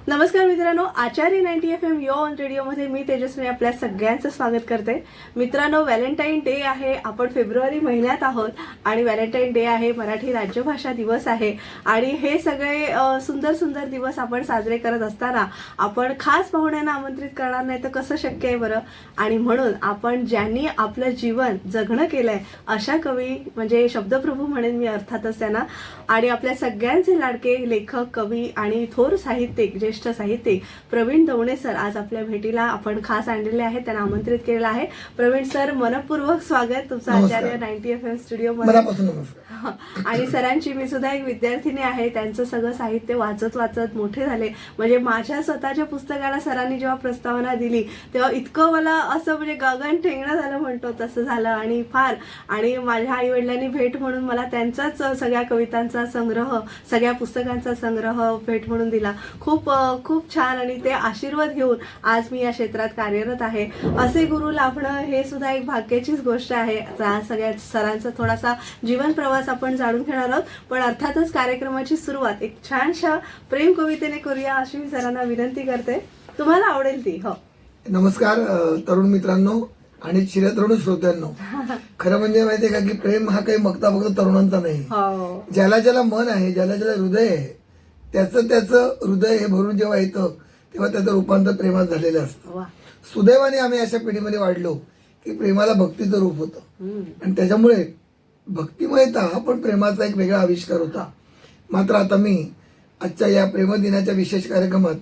नमस्कार मित्रांनो, आचार्य 90 FM yo on रेडिओमध्ये मी तेजस्वी आपल्या सगळ्यांचं स्वागत करते. मित्रांनो, व्हॅलेंटाईन डे आहे. आपण फेब्रुवारी महिन्यात आहोत आणि व्हॅलेंटाईन डे आहे, मराठी राज्यभाषा दिवस आहे आणि हे सगळे सुंदर सुंदर दिवस आपण साजरे करत असताना आपण खास पाहुण्यांना आमंत्रित करणार नाही तर कसं शक्य आहे बरं. आणि म्हणून आपण ज्यांनी आपलं जीवन जगणं केलंय अशा कवी म्हणजे शब्दप्रभू म्हणेन मी अर्थातच त्यांना, आणि आपल्या सगळ्यांचे लाडके लेखक, कवी आणि थोर साहित्यिक, ज्येष्ठ साहित्यिक प्रवीण दवणे सर आज आपल्या भेटीला आपण खास आणलेले आहेत, त्यांना आमंत्रित केलेलं आहे. प्रवीण सर, मनपूर्वक स्वागत तुमचं आचार्य 90 FM स्टुडिओमध्ये. आणि सरांची मी सुद्धा एक विद्यार्थिनी आहे. त्यांचं सगळं साहित्य वाचत वाचत मोठे झाले. म्हणजे माझ्या स्वतःच्या पुस्तकाला सरांनी जेव्हा प्रस्तावना दिली तेव्हा इतकं मला असं म्हणजे गगन ठेंगणं झालं म्हणतो तसं झालं. आणि माझ्या आई वडिलांनी भेट म्हणून मला त्यांचाच सगळ्या कवितांचा संग्रह, सगळ्या पुस्तकांचा संग्रह भेट म्हणून दिला. खूप खूप छान. आणि ते आशीर्वाद घेऊन आज मी या क्षेत्रात कार्यरत आहे. असे गुरु लाभणं हे सुद्धा एक भाग्याचीच गोष्ट आहे. सगळ्या सरांचा थोडासा जीवन प्रवास आपण जाणून घेणार आहोत, पण अर्थातच कार्यक्रमाची सुरुवात एक छानशा प्रेम कवितेने करूया अशी मी सरांना विनंती करते. तुम्हाला आवडेल ती. हो, नमस्कार तरुण मित्रांनो आणि चिरतरुण श्रोत्यांनो. खरं म्हणजे माहितीये का की प्रेम हा काही मगता फक्त तरुणांचा नाही. ज्याला ज्याला मन आहे, ज्याला ज्याला हृदय आहे, त्याचं हृदय हे भरून जेव्हा येतं तेव्हा त्याचं रूपांतर प्रेमात झालेलं असतं. सुदैवाने आम्ही अशा पिढीमध्ये वाढलो की प्रेमाला भक्तीचं रूप होतं आणि त्याच्यामुळे भक्तिमयता हा पण प्रेमाचा एक वेगळा आविष्कार होता. मात्र आता मी आजच्या या प्रेमदिनाच्या विशेष कार्यक्रमात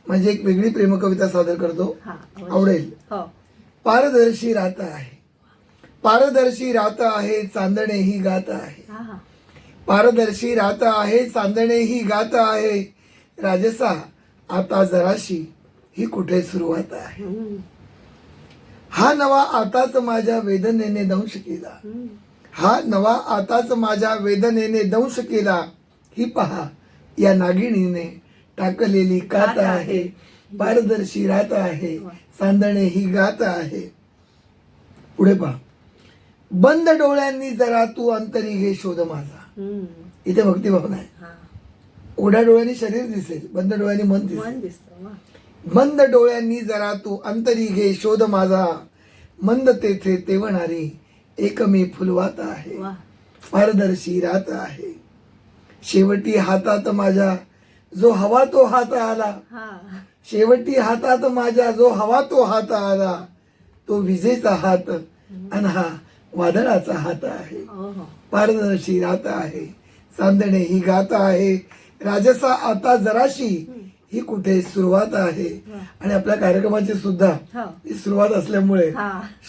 माझी एक वेगळी प्रेमकविता सादर करतो. आवडेल. पारदर्शी रात आहे, पारदर्शी रात आहे, चांदणे ही गात आहे. पारदर्शी रात आहे, चांदणे ही गात आहे, राजसा आता जराशी ही कुठे सुरुवात आहे. हा नवा आताच माझ्या वेदनेने दंश केला, हा नवा आताच माझ्या वेदनेने दंश केला. ही पहा या नागिणीने टाकलेली कात आहे, पारदर्शी रात आहे, चांदणे ही गात आहे. पुढे पहा. बंद डोळ्यांनी जरा तू अंतरी घे शोध माझा. इथे भक्तिभावना आहे. उघड्या डोळ्यांनी शरीर दिसेल, बंद डोळ्यांनी मन दिसेल. बंद डोळ्यांनी जरा तू अंतरी घे शोध माझा, मंद तेथे तेवणारी एक मी फुलवात आहे. पारदर्शी रात आहे, शेवटी हातात माझ्या जो हवा तो हात आला, शेवटी हातात माझ्या जो हवा तो हात आला, तो विजेचा हात आणि हा वादळाचा हात आहे. पारदर्शी रात आहे, चांदणे ही गात आहे, राजसा आता जराशी ही कुठे सुरुवात आहे. आणि आपल्या कार्यक्रमाची सुद्धा ही सुरुवात असल्यामुळे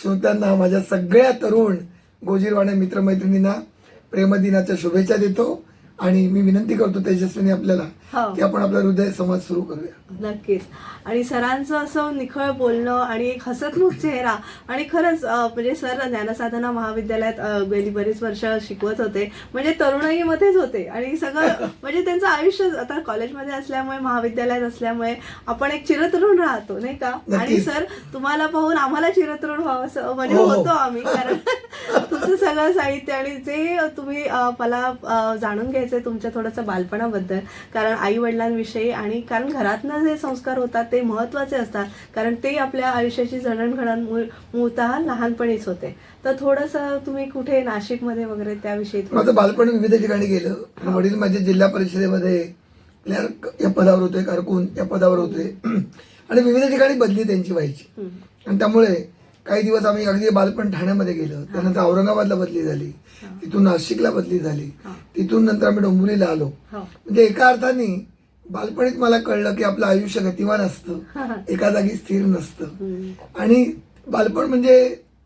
श्रोत्यांना, माझ्या सगळ्या तरुण गोजीरवाण्या मित्रमैत्रिणींना प्रेमदिनाच्या शुभेच्छा देतो. आणि मी विनंती करतो तेजस्वीने आपल्याला की आपण आपला हृदय संवाद सुरू करूया. नक्कीच. आणि सरांचं असं निखळ बोलणं आणि एक हसतमुख चेहरा, आणि खरंच म्हणजे सर ज्ञानसाधना महाविद्यालयात गेली बरीच वर्ष शिकवत होते. म्हणजे तरुणाईमध्येच होते आणि सगळं म्हणजे त्यांचं आयुष्य आता कॉलेजमध्ये असल्यामुळे, महाविद्यालयात असल्यामुळे आपण एक चिरतरुण राहतो नाही का. आणि सर तुम्हाला पाहून आम्हाला चिरतरुण व्हावं म्हणजे होतो आम्ही, कारण तुमचं सगळं साहित्य आणि जे तुम्ही मला जाणून घ्यायचंय तुमच्या थोडंसं बालपणाबद्दल, कारण आई वडिलांविषयी, आणि कारण घरातनं जे संस्कार होतात ते महत्वाचे असतात, कारण ते आपल्या आयुष्याची जडणघडण मूळतः लहानपणीच होते. तर थोडंसं तुम्ही कुठे नाशिकमध्ये वगैरे त्याविषयी. माझं बालपण विविध ठिकाणी गेलं. वडील माझे जिल्हा परिषदेमध्ये क्लर्क या पदावर होते, कारकून या पदावर होते आणि विविध ठिकाणी बदली त्यांची व्हायची. आणि त्यामुळे काही दिवस आम्ही अगदी बालपण ठाण्यामध्ये गेलो, त्यानंतर औरंगाबादला बदली झाली, तिथून नाशिकला बदली झाली, तिथून नंतर आम्ही डोंबिवलीला आलो. म्हणजे एका अर्थाने बालपणीत मला कळलं की आपलं आयुष्य गतिमान असतं, एका जागी स्थिर नसतं. आणि बालपण म्हणजे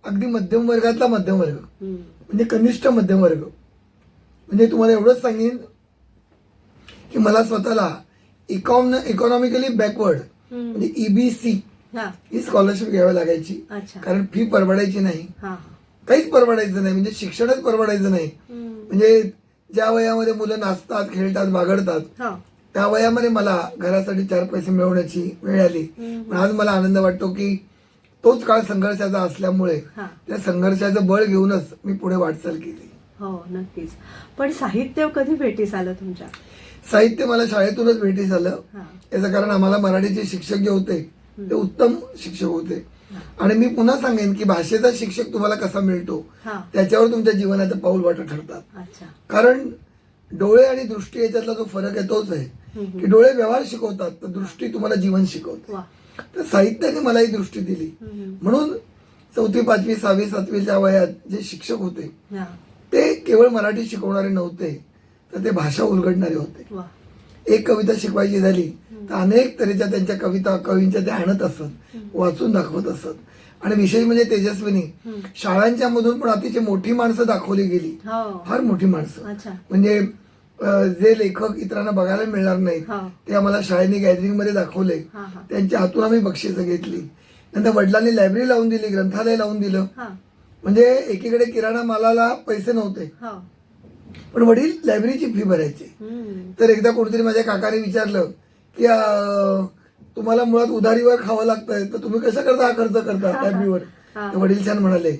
अगदी मध्यम वर्गातला मध्यम वर्ग, म्हणजे कनिष्ठ मध्यम वर्ग. म्हणजे तुम्हाला एवढंच सांगेन की मला स्वतःला इकॉनॉमिकली बॅकवर्ड म्हणजे EBC ही स्कॉलरशिप घ्यावी लागायची, कारण फी परवडायची नाही, काहीच परवडायचं नाही, म्हणजे शिक्षणच परवडायचं नाही. म्हणजे ज्या वयामध्ये मुलं नाचतात, खेळतात, बागडतात त्या वयामध्ये मला घरासाठी 4 पैसे मिळवण्याची वेळ आली. पण आज मला आनंद वाटतो की तोच काळ संघर्षाचा असल्यामुळे त्या संघर्षाचं बळ घेऊनच मी पुढे वाटचाल केली. हो, नक्कीच. पण साहित्य कधी भेटीस आलं तुमच्या? साहित्य मला शाळेतूनच भेटीस आलं. हा. याचं कारण आम्हाला मराठीचे शिक्षक जे होते ते उत्तम शिक्षक होते. आणि मी पुन्हा सांगेन की भाषेचा शिक्षक तुम्हाला कसा मिळतो हा. त्याच्यावर तुमच्या जीवनाचं पाऊल वाटत ठरतात. अच्छा. कारण डोळे आणि दृष्टी याच्यातला जो फरक आहे तोच आहे की डोळे व्यवहार शिकवतात तर दृष्टी तुम्हाला जीवन शिकवते. वा. तर साहित्याने मला ही दृष्टी दिली. म्हणून 4वी 5वी 6वी 7वीच्या वयात जे शिक्षक होते हा. ते केवळ मराठी शिकवणारे नव्हते तर ते भाषा उलगडणारे होते. वा. एक कविता शिकवायची झाली तर अनेक तऱ्हेच्या त्यांच्या कविता कवींच्या ते आणत असत, वाचून दाखवत असत. आणि विशेष म्हणजे तेजस्विनी शाळांच्या मधून पण अतिशय मोठी माणसं दाखवली गेली. हो. फार मोठी माणसं. अच्छा. म्हणजे जे लेखक इतरांना बघायला मिळणार नाहीत हो. ते आम्हाला शाळेने गॅदरिंग मध्ये दाखवले. हा, हा. त्यांच्या हातून आम्ही बक्षिसं घेतली. नंतर वडिलांनी लायब्ररी लावून दिली, ग्रंथालय लावून दिलं. हा. म्हणजे एकीकडे किराणा मालाला पैसे नव्हते हो. पण वडील लायब्ररीची फी भरायचे. हम्म. तर एकदा कोणतरी माझ्या काकाने विचारलं की तुम्हाला मुळात उधारीवर खावं लागतंय तर तुम्ही कशा करता हा खर्च करता लायब्ररीवर. तर वडील छान म्हणाले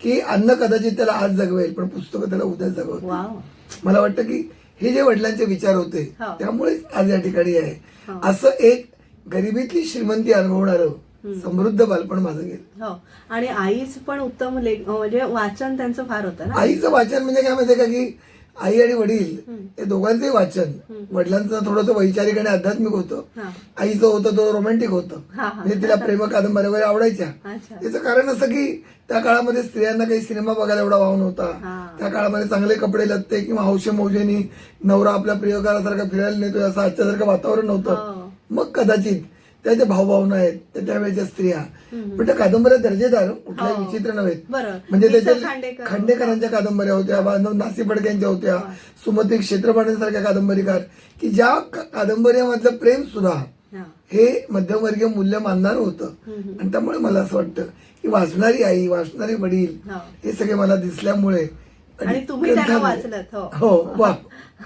की अन्न कदाचित त्याला आज जगवेल पण पुस्तकं त्याला उद्या जगवतील. वाव. मला वाटतं की हे जे वडिलांचे विचार होते हो. त्यामुळेच आज या ठिकाणी आहे. हो. असं एक गरिबीतली श्रीमंती अनुभवणारं समृद्ध बालपण माझं गेलं. हो. आणि आईच पण उत्तम म्हणजे वाचन त्यांचं फार होतं ना. आईचं वाचन म्हणजे काय माहितीये का की आई आणि वडील हे दोघांचंही वाचन वडिलांचं थोडंसं वैचारिक आणि आध्यात्मिक होतं. हा. आईचं होतं तो रोमॅन्टिक होतं. हा, हा. म्हणजे तिला प्रेम कादंबऱ्या वगैरे आवडायच्या. अच्छा. याचं कारण असं की त्या काळामध्ये स्त्रियांना काही सिनेमा बघायला एवढा वाव नव्हता. हा. त्या काळामध्ये चांगले कपडे लत्ते किंवा हौशे मौजेनी नवरा आपल्या प्रियकारासारखा फिरायला नेतोय असं आजच्यासारखं वातावरण नव्हतं. हो. मग कदाचित त्या ज्या भावभावना आहेत त्या त्यावेळेच्या स्त्रिया पण त्या कादंबऱ्या दर्जेदार कुठल्याही हो. विचित्र नव्हेत. बरं. म्हणजे वि. स. त्याच्या खांडेकरांच्या कादंबऱ्या होत्या, बांधव नासी फडक्यांच्या होत्या, सुमती क्षेत्रपाण्यांसारख्या कादंबरीकार की ज्या कादंबऱ्यामधलं प्रेम सुद्धा हा. हे मध्यमवर्गीय मूल्य मानणार होतं. आणि त्यामुळे मला असं वाटतं की वाचणारी आई वाचणारे वडील हो. हे सगळे मला दिसल्यामुळे आणि तुम्ही त्यांना वाचलत. हो. हो वा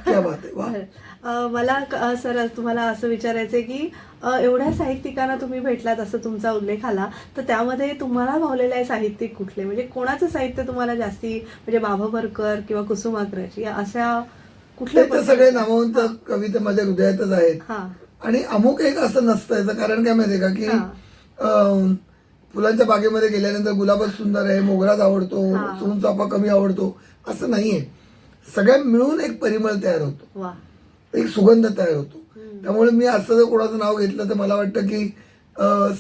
क्या बात आहे वा. मला सर तुम्हाला असं विचारायचंय की एवढ्या साहित्यिकांना तुम्ही भेटलात असं तुमचा उल्लेख आला तर त्यामध्ये तुम्हाला भावलेले साहित्यिक कुठले म्हणजे कोणाचं साहित्य तुम्हाला जास्ती म्हणजे बाभवरकर किंवा कुसुमाग्रज या अशा कुठल्या ते तर सगळे नामवंत कविता माझ्या हृदयातच आहेत. हा. आणि अमुक एक असं नसतं. याचं कारण काय माहितीये का की फुलांच्या बागेमध्ये गेल्यानंतर गुलाबच सुंदर आहे, मोगराच आवडतो, सोनचाफा कमी आवडतो असं नाहीये. सगळ्या मिळून एक परिमळ तयार होतो, वा. एक सुगंध तयार होतो. त्यामुळे मी असं जर कोणाचं नाव घेतलं तर मला वाटतं की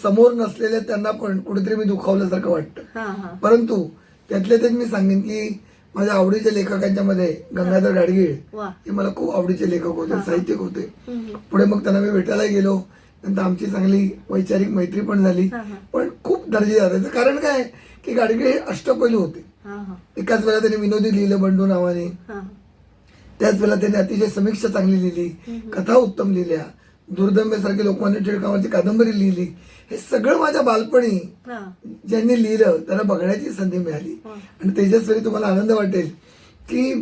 समोर नसलेल्या त्यांना पण कुठेतरी मी दुखावल्यासारखं वाटतं. हा, हा. परंतु त्यातले तेच मी सांगेन की माझ्या आवडीच्या लेखकांच्या मध्ये गंगाधर गाडगीळ वा. हे मला खूप आवडीचे लेखक होते, साहित्यिक होते. हम्म. पुढे मग त्यांना मी भेटायला गेलो, नंतर आमची चांगली वैचारिक मैत्री पण झाली. हा, हा. पण खूप दर्जेदार. याचं कारण काय की गाडगीळ हे अष्टपैलू होते. हा, हा. एकाच वेळेला त्यांनी विनोदी लिहिलं बंडू नावाने, हा. त्याच वेळेला त्यांनी अतिशय समीक्षा चांगली लिहिली, कथा उत्तम लिहिल्या, दुर्दंबेसारखी लोकमान्य टिळकांवरची कादंबरी लिहिली. हे सगळं माझ्या बालपणी हा. ज्यांनी लिहिलं त्यांना बघण्याची संधी मिळाली. आणि तेजस्वी तुम्हाला आनंद वाटेल की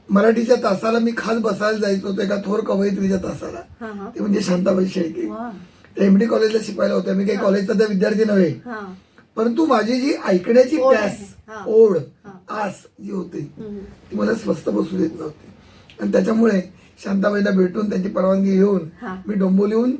मराठीच्या तासाला मी खास बसायला जायचो होतो एका थोर कवयित्रीच्या तासाला. हा, हा. ते म्हणजे शांताबाई शेळके. वा. त्या MD कॉलेजला शिकवायला होत्या. मी काही कॉलेजचा त्या विद्यार्थी नव्हे, हा. परंतु माझी जी ऐकण्याची ओढ प्यास, आहे. हा. ओढ, हा. आस जी होती हम्म. ती मला स्वस्थ बसू देत नव्हती. आणि त्याच्यामुळे शांताबाईंना भेटून त्यांची परवानगी घेऊन हा. मी डोंबिवलीहून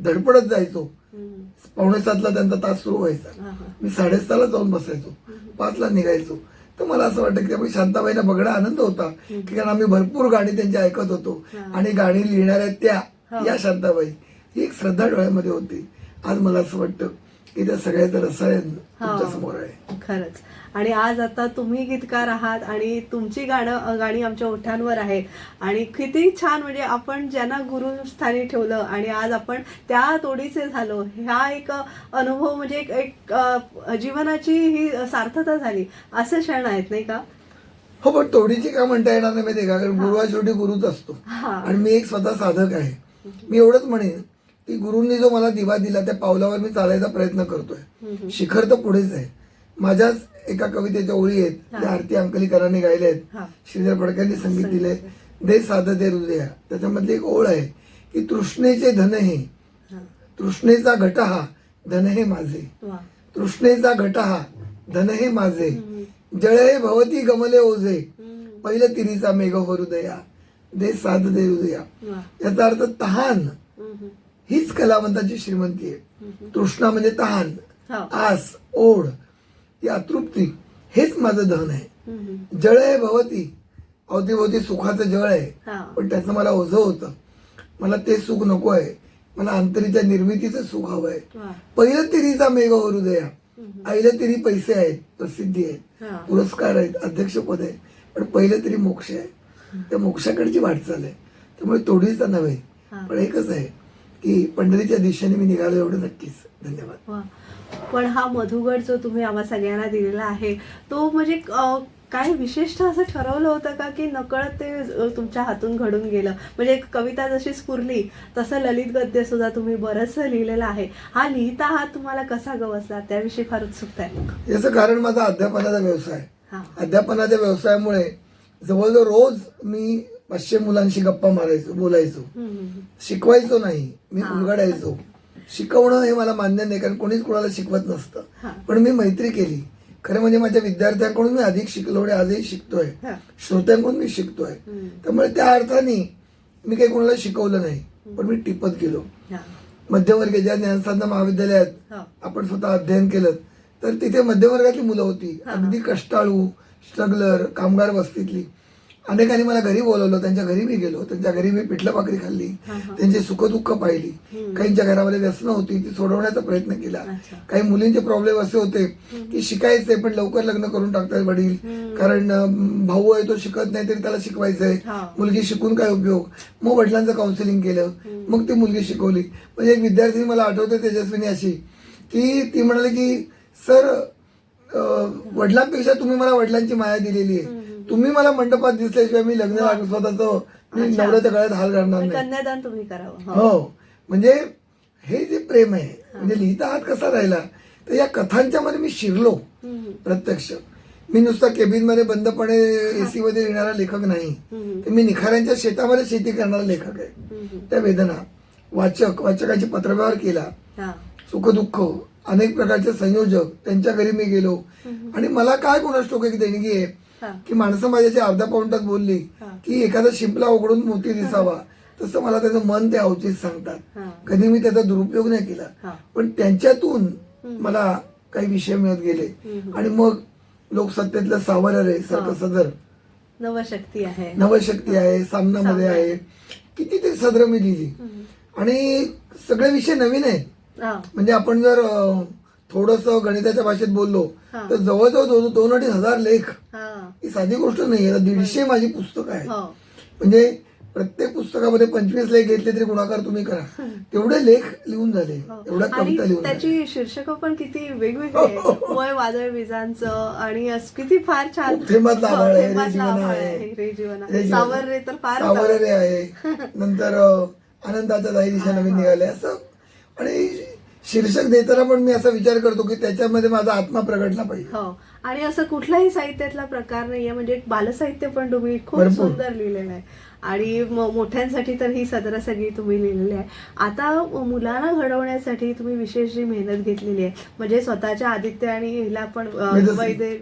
धडपडत जायचो. हम्म. 6:45ला त्यांचा तास सुरू व्हायचा. हा, हा. मी 6:30ला जाऊन बसायचो, 5ला निघायचो. तर मला असं वाटतं की त्यामुळे शांताबाईंना बघणं आनंद होता की कारण आम्ही भरपूर गाणी त्यांची ऐकत होतो. आणि गाणी लिहिणाऱ्या त्या या शांताबाई ही एक श्रद्धा डोळ्यामध्ये होती. आज मला असं वाटतं की त्या सगळ्याचं रसायन तुमच्या समोर आहे. खरंच. आणि आज आता तुम्ही गीतकार आहात आणि तुमची गाणी आमच्या ओठांवर आहेत आणि किती छान म्हणजे आपण ज्यांना गुरुस्थानी ठेवलं आणि आज आपण त्या तोडीचे झालो हा एक अनुभव म्हणजे एक जीवनाची ही सार्थता झाली असं क्षण आहेत नाही का. हो पण तोडीची का म्हणता येणार नाही माहितीये का कारण गुरु हा शेवटी गुरुच असतो. आणि मी एक स्वतः साधक आहे. मी एवढंच म्हणेन की गुरुंनी जो मला दिवा दिला त्या पावलावर मी चालायचा प्रयत्न करतोय. शिखर तर पुढेच आहे. माझ्याच एका कवितेच्या ओळी आहेत त्या आरती अंकलीकरांनी गायल्या आहेत, श्रीधर फडक्यांनी संगीत दिलंय. दे साध दे हृदया. त्याच्यामधली एक ओळ आहे की तृष्णेचे धन हे, तृष्णेचा घट हा धन हे माझे, तृष्णेचा घट हा धन हे माझे, जळ हे भवती गमले ओझे, पहिलं तिरीचा मेघ हो हृदया, दे साथ दे हृदया. वा. याचा अर्थ तहान हम्म. हीच कलावंताची श्रीमंती आहे. तृष्णा म्हणजे तहान, हो. आस, ओढ, ही अतृप्ती, हेच माझं धन आहे. हम्म. जळ आहे भवती, अवतीभोवती सुखाचं जळ आहे, हा. पण त्याचं मला ओझं होतं. मला ते सुख नको आहे, मला अंतरीच्या निर्मितीचं सुख हवं आहे. वा. पहिलं तिरीचा मेघ हृदया, हम्म. आईला तरी पैसे आहेत, प्रसिद्धी आहे, हा. पुरस्कार आहेत, अध्यक्षपद आहे, पण पहिलं तरी मोक्ष आहे. त्या मोक्षाकडची वाटचाल आहे. त्यामुळे तोडीचा नव्हे, हा. पण एकच आहे की पंढरीच्या दिशेने मी निघालो, एवढं नक्कीच. धन्यवाद. वा. पण हा मधुगड जो तुम्ही आम्हा सगळ्यांना दिलेला आहे तो म्हणजे काय विशिष्ट असं ठरवलं होतं का की नकळत ते तुमच्या हातून घडून गेलं? म्हणजे एक कविता जशी स्फुरली तसं ललित गद्य सुद्धा तुम्ही बरंचसं लिहिलेलं आहे. हा लिहिता हा तुम्हाला कसा गवसला त्याविषयी फार उत्सुकता आहे. याचं कारण माझा अध्यापनाचा व्यवसाय. हा. अध्यापनाच्या व्यवसायामुळे जवळजवळ रोज मी 500 मुलांशी गप्पा मारायचो, बोलायचो. हम्म. शिकवायचो नाही, मी हा. उलगडायचो. शिकवणं हे मला मान्य नाही, कारण कोणीच कोणाला शिकवत नसतं. हा. पण मी मैत्री केली. खरं म्हणजे माझ्या विद्यार्थ्यांकडून मी अधिक शिकलो आणि आजही शिकतोय. हा. श्रोत्यांकडून मी शिकतोय. हम्म. त्यामुळे त्या अर्थाने मी काही कोणाला शिकवलं नाही, पण मी टिपत गेलो. हा. मध्यमवर्गीय ज्या ज्ञानसाधना महाविद्यालयात हा. आपण स्वतः अध्ययन केलं, तर तिथे मध्यमवर्गातली मुलं होती, हा. अगदी कष्टाळू, स्ट्रगलर, कामगार वस्तीतली. अनेकांनी मला घरी बोलवलं, त्यांच्या घरी मी गेलो, त्यांच्या घरी मी पिठलं भाकरी खाल्ली, हा, हा. त्यांची सुखदुःख पाहिली. हम्म. काहींच्या घरामध्ये व्यसनं होती, ती सोडवण्याचा प्रयत्न केला. अच्छा. काही मुलींचे प्रॉब्लेम असे होते की शिकायचंय पण लवकर लग्न करून टाकतात वडील, हम्म. कारण भाऊ आहे तो शिकत नाही तरी त्याला शिकवायचंय, हा. मुलगी शिकून काय उपयोग. मग वडिलांचं काउन्सिलिंग केलं, मग ती मुलगी शिकवली. म्हणजे एक विद्यार्थी मला आठवते तेजस्विनी अशी, की ती म्हणाली की सर, वडिलांपेक्षा तुम्ही मला वडिलांची माया दिलेली आहे. तुम्ही मला मंडपात दिसल्याशिवाय मी लग्न स्वतःचं मी अच्छा. नवऱ्याच्या गळ्यात हाल घालणार नाही. कन्यादान तुम्ही करावं. हो, म्हणजे हे जे प्रेम आहे, म्हणजे लिहिता हात कसा राहिला, तर या कथांच्या मध्ये मी शिरलो हम्म. प्रत्यक्ष. मी नुसता केबिन मध्ये बंदपणे एसी मध्ये येणारा लेखक नाही, हम्म. तर मी निखाऱ्यांच्या शेतामध्ये शेती करणारा लेखक आहे. हम्म. त्या वेदना, वाचकाची पत्रव्यवहार केला, हा. सुखदुःख, अनेक प्रकारचे संयोजक, त्यांच्या घरी मी गेलो. आणि मला काय कोणास ठाऊक एक देणगी आहे हा. की माणसं माझ्याशी अर्ध्या पाऊंडात बोलली हा. की एखादा शिंपला उघडून मोती दिसावा, तसं मला त्याचं मन ते अवचित सांगतात. हा. कधी मी त्याचा दुरुपयोग नाही केला, हा. पण त्यांच्यातून मला काही विषय मिळत गेले. आणि मग लोकसत्तेतलं सावरर आहे, सारखं सदर नवशक्ती आहे. नवशक्ती आहे, सामनामध्ये आहे, कितीतरी सदर मी लिहिली. आणि सगळे विषय नवीन आहेत. हा. म्हणजे आपण जर थोडस गणिताच्या भाषेत बोललो हा. तर जवळजवळ 2-2,500 लेख. हा. ही साधी गोष्ट नाही आहे. 150 माझी पुस्तकं आहेत. हो. म्हणजे प्रत्येक पुस्तकामध्ये 25 लेख घेतले तरी गुणाकार तुम्ही करा, तेवढे लेख लिहून झाले, एवढ्या आणि कविता लिहून झाल्या. त्याची शीर्षक पण किती वेगवेगळी आहे. वय वादळ विजांचं आणि किती फार छान. खूप थेंबातला आभाळ आहे, रे थेंबातला जीवन आभाळ आहे, आहे, रे जीवन आहे. रे जीवन. सावररे तर फार सावररे आहे, नंतर आनंदाच्या दाही दिशा नवीन निघाल्या, असं. आणि शीर्षक देताना पण मी असा विचार करतो की त्याच्यामध्ये माझा आत्मा प्रगटला पाहिजे. हो. आणि असं कुठलाही साहित्यातला प्रकार नाहीये. म्हणजे एक बालसाहित्य पण तुम्ही खूप भरपूर. सुंदर लिहिलेलं आहे. आणि मोठ्यांसाठी तर ही सदर सगळी तुम्ही लिहिलेली आहे. आता मुलांना घडवण्यासाठी तुम्ही विशेष जी मेहनत घेतलेली आहे, म्हणजे स्वतःच्या आदित्य आणि हिला पण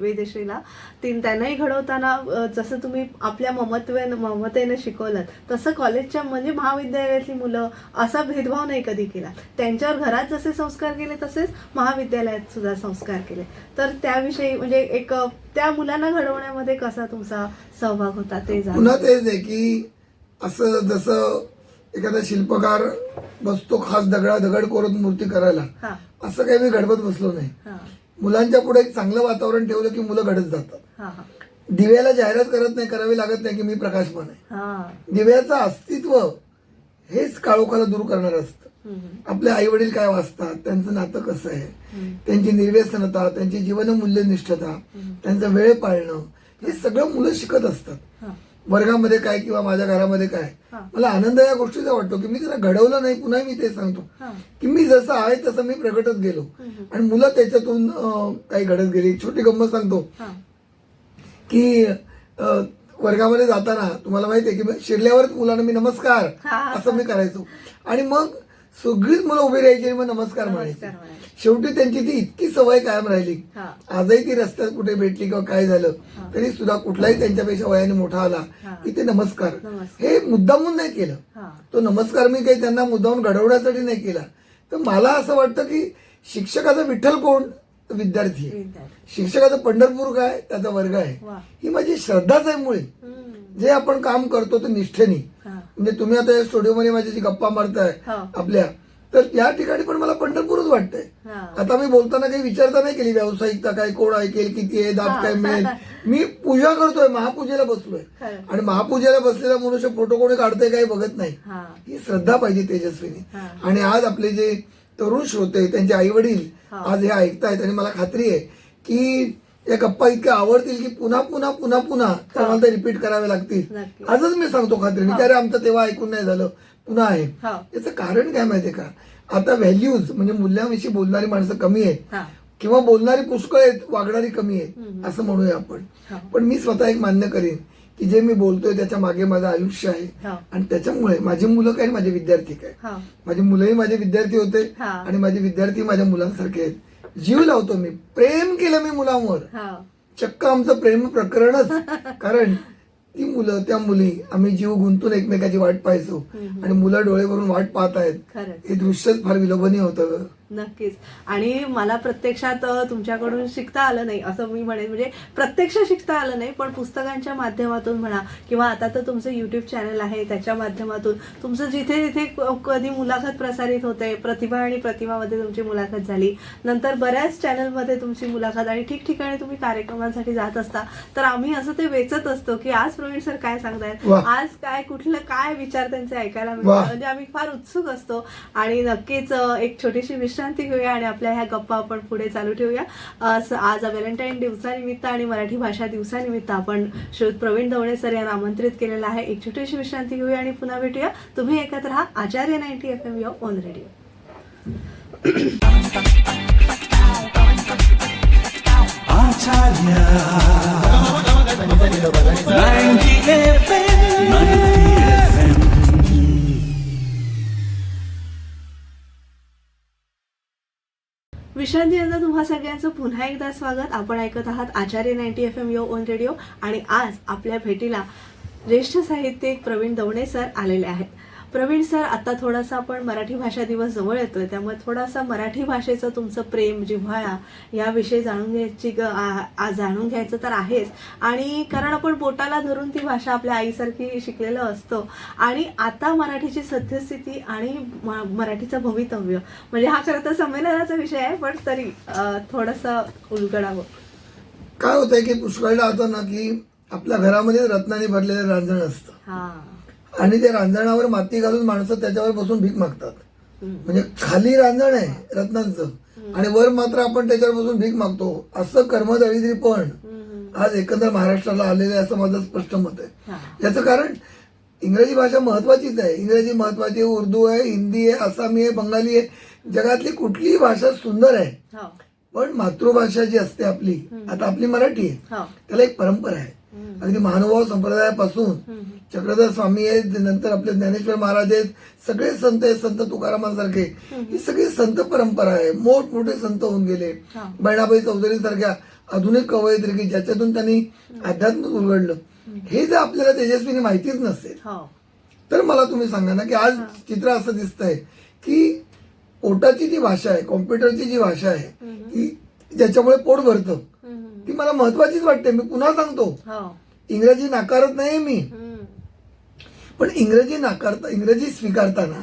वेदश्रीला त्यांनाही घडवताना जसं तुम्ही आपल्या ममतेनं शिकवलं, तसं कॉलेजच्या म्हणजे महाविद्यालयातली मुलं असा भेदभाव नाही कधी केला. त्यांच्यावर घरात जसे संस्कार केले तसेच महाविद्यालयात सुद्धा संस्कार केले. तर त्याविषयी म्हणजे एक त्या मुलांना घडवण्यामध्ये कसा तुमचा सहभाग होता ते पुन्हा तेच आहे की असं जसं एखादा शिल्पकार बसतो खास दगड कोरत मूर्ती करायला, हा. असं काही मी घडवत बसलो नाही. हा. मुलांच्या पुढे एक चांगलं वातावरण ठेवलं की मुलं घडत जातात. हा. हा. दिव्याला जाहिरात करत नाही, करावी लागत नाही की मी प्रकाशमान आहे. हा. दिव्याचं अस्तित्व हेच काळोखाला दूर करणार असतं. हम्म. आपले आई वडील काय वाचतात, त्यांचं नातं कसं आहे, त्यांची निर्व्यसनता, त्यांची जीवनमूल्यनिष्ठता, त्यांचा वेळ पाळणं, हे सगळं मुलं शिकत असतात. हा. वर्गामध्ये काय किंवा माझ्या घरामध्ये काय. हा. मला आनंद या गोष्टीचा वाटतो की मी त्यांना घडवलं नाही. पुन्हा मी ते सांगतो हा. की मी जसं आहे तसं मी प्रगटत गेलो आणि मुलं त्याच्यातून काही घडत गेली. छोटी गंमत सांगतो हा. की वर्गामध्ये जाताना तुम्हाला माहितीये की शिरल्यावरच मुलांना मी नमस्कार हा. असं मी करायचो. आणि मग सगळीच मुलं उभी राहायची आणि मग नमस्कार म्हणायची. शेवटी त्यांची ती इतकी सवय कायम राहिली. आजही ती रस्त्यात कुठे भेटली किंवा काय झालं तरी सुद्धा कुठलाही त्यांच्यापेक्षा वयाने मोठा आला की ते नमस्कार हे मुद्दामून नाही केलं. तो नमस्कार मी काही त्यांना मुद्दामून घडवण्यासाठी नाही केला. तर मला असं वाटतं की शिक्षकाचा विठ्ठल कोण? विद्यार्थी आहे. शिक्षकाचं पंढरपूर काय? त्याचा वर्ग आहे. ही माझी श्रद्धाच आहे मुळे. जे आपण काम करतो ते निष्ठेने, म्हणजे तुम्ही आता या स्टुडिओमध्ये माझ्याशी गप्पा मारताय आपल्या, तर या ठिकाणी पण मला पंढरपूरच वाटतंय. आता मी बोलताना काही विचारता नाही केली व्यावसायिकता काय, कोण ऐकेल, किती आहे, दाब काय मिळेल. मी पूजा करतोय, महापूजेला बसलोय आणि महापूजेला बसलेला मनुष्य फोटो कोणी काढतोय काही बघत नाही. ही श्रद्धा पाहिजे तेजस्वीनी. आणि आज आपले जे तरुण श्रोते, त्यांचे आई वडील आज हे ऐकतायत आणि मला खात्री आहे की या गप्पा इतक्या आवडतील की पुन्हा पुन्हा पुन्हा पुन्हा मला ते रिपीट करावे लागतील. आजच मी सांगतो खात्रीने की अरे आमचं तेव्हा ऐकून नाही झालं, पुन्हा आहे. याचं कारण काय माहितीये का? आता व्हॅल्यूज म्हणजे मूल्यांविषयी बोलणारी माणसं कमी आहेत किंवा बोलणारी पुष्कळ आहेत, वागणारी कमी आहेत असं म्हणूया आपण. पण मी स्वतः एक मान्य करीन की जे मी बोलतोय त्याच्या मागे माझं आयुष्य आहे आणि त्याच्यामुळे माझी मुलं काय, माझे विद्यार्थी काय, माझी मुलंही माझे विद्यार्थी होते आणि माझे विद्यार्थी माझ्या मुलांसारखे आहेत. जीव लावतो मी, प्रेम केलं मी मुलांवर. चक्क आमचं प्रेम प्रकरणच, कारण ती मुलं त्या मुली आम्ही जीव गुंतून एकमेकाची वाट पाहायचो आणि मुलं डोळे भरून वाट पाहत आहेत. हे दृश्यच फार विलोभनीय होतं. नक्कीच. आणि मला प्रत्यक्षात तुमच्याकडून शिकता आलं नाही असं मी म्हणेन, म्हणजे प्रत्यक्ष शिकता आलं नाही, पण पुस्तकांच्या माध्यमातून म्हणा किंवा आता तर तुमचं युट्यूब चॅनल आहे त्याच्या माध्यमातून तुमचं जिथे जिथे कधी मुलाखत प्रसारित होते, प्रतिभा आणि प्रतिमामध्ये तुमची मुलाखत झाली, नंतर बऱ्याच चॅनलमध्ये तुमची मुलाखत आणि ठिकठिकाणी तुम्ही कार्यक्रमांसाठी जात असता, तर आम्ही असं ते वेचत असतो की आज प्रवीण सर काय सांगतायत, आज काय कुठलं काय विचार त्यांचे ऐकायला मिळतात. म्हणजे आम्ही फार उत्सुक असतो. आणि नक्कीच एक छोटीशी विश्रांती घेऊया आणि आपल्या ह्या गप्पा आपण पुढे चालू ठेवूया. आज व्हॅलेंटाईन दिवसानिमित्त आणि मराठी भाषा दिवसानिमित्त आपण श्री प्रवीण दवणे सर यांना आमंत्रित केलेलं आहे. एक छोटीशी विश्रांती घेऊया आणि पुन्हा भेटूया. तुम्ही ऐकत राहा आचार्य 90 FM युअर ओन रेडिओ. विश्रांतीनंतर तुम्हा सगळ्यांचं पुन्हा एकदा स्वागत. आपण ऐकत आहात आचार्य 90 FM युअर ओन रेडिओ आणि आज आपल्या भेटीला ज्येष्ठ साहित्यिक प्रवीण दवणे सर आलेले आहेत. प्रवीण सर, आता थोडासा आपण मराठी भाषा दिवस जवळ येतोय, त्यामुळे थोडासा मराठी भाषेचं तुमचं प्रेम, जिव्हाळा याविषयी जाणून घ्यायचं तर आहेच. आणि कारण आपण बोटाला धरून ती भाषा आपल्या आईसारखी शिकलेलं असतो. आणि आता मराठीची सद्यस्थिती आणि मराठीचं भवितव्य, म्हणजे हा खरं तर संमेलनाचा विषय आहे, पण तरी थोडंसं उलगडावं. काय होतंय की पुष्कळदा होतं ना की आपल्या घरामध्ये रत्नाने भरलेलं रांजण असतं आणि त्या रांजणावर माती घालून माणसं त्याच्यावर बसून भीक मागतात. म्हणजे खाली रांजण आहे रत्नांचं आणि वर मात्र आपण त्याच्यावर बसून भीक मागतो. असं कर्मदरिद्री पण आज एकंदर महाराष्ट्राला आलेलं आहे असं माझं स्पष्ट मत आहे. याचं कारण इंग्रजी भाषा महत्वाचीच आहे. इंग्रजी महत्वाची आहे, उर्दू आहे, हिंदी आहे, आसामी आहे, बंगाली आहे. जगातली कुठलीही भाषा सुंदर आहे, पण मातृभाषा जी असते आपली, आता आपली मराठी आहे, त्याला एक परंपरा आहे. अगदी महानुभाव संप्रदायापासून चक्रधर स्वामी आहेत, नंतर आपले ज्ञानेश्वर महाराज आहेत, सगळे संत आहेत, संत तुकारामांसारखे. ही सगळी संत परंपरा आहे. मोठमोठे संत होऊन गेले. बहिणाबाई चौधरी सारख्या आधुनिक कवयित्री की ज्याच्यातून त्यांनी अध्यात्म उलगडलं. हे जर आपल्याला तेजस्वीने माहितीच नसेल तर मला तुम्ही सांगा ना की आज चित्र असं दिसतंय की पोटाची जी भाषा आहे, कॉम्प्युटरची जी भाषा आहे की ज्याच्यामुळे पोट भरतं, ती मला महत्वाचीच वाटते. मी पुन्हा सांगतो, इंग्रजी नाकारत नाही मी, पण इंग्रजी स्वीकारताना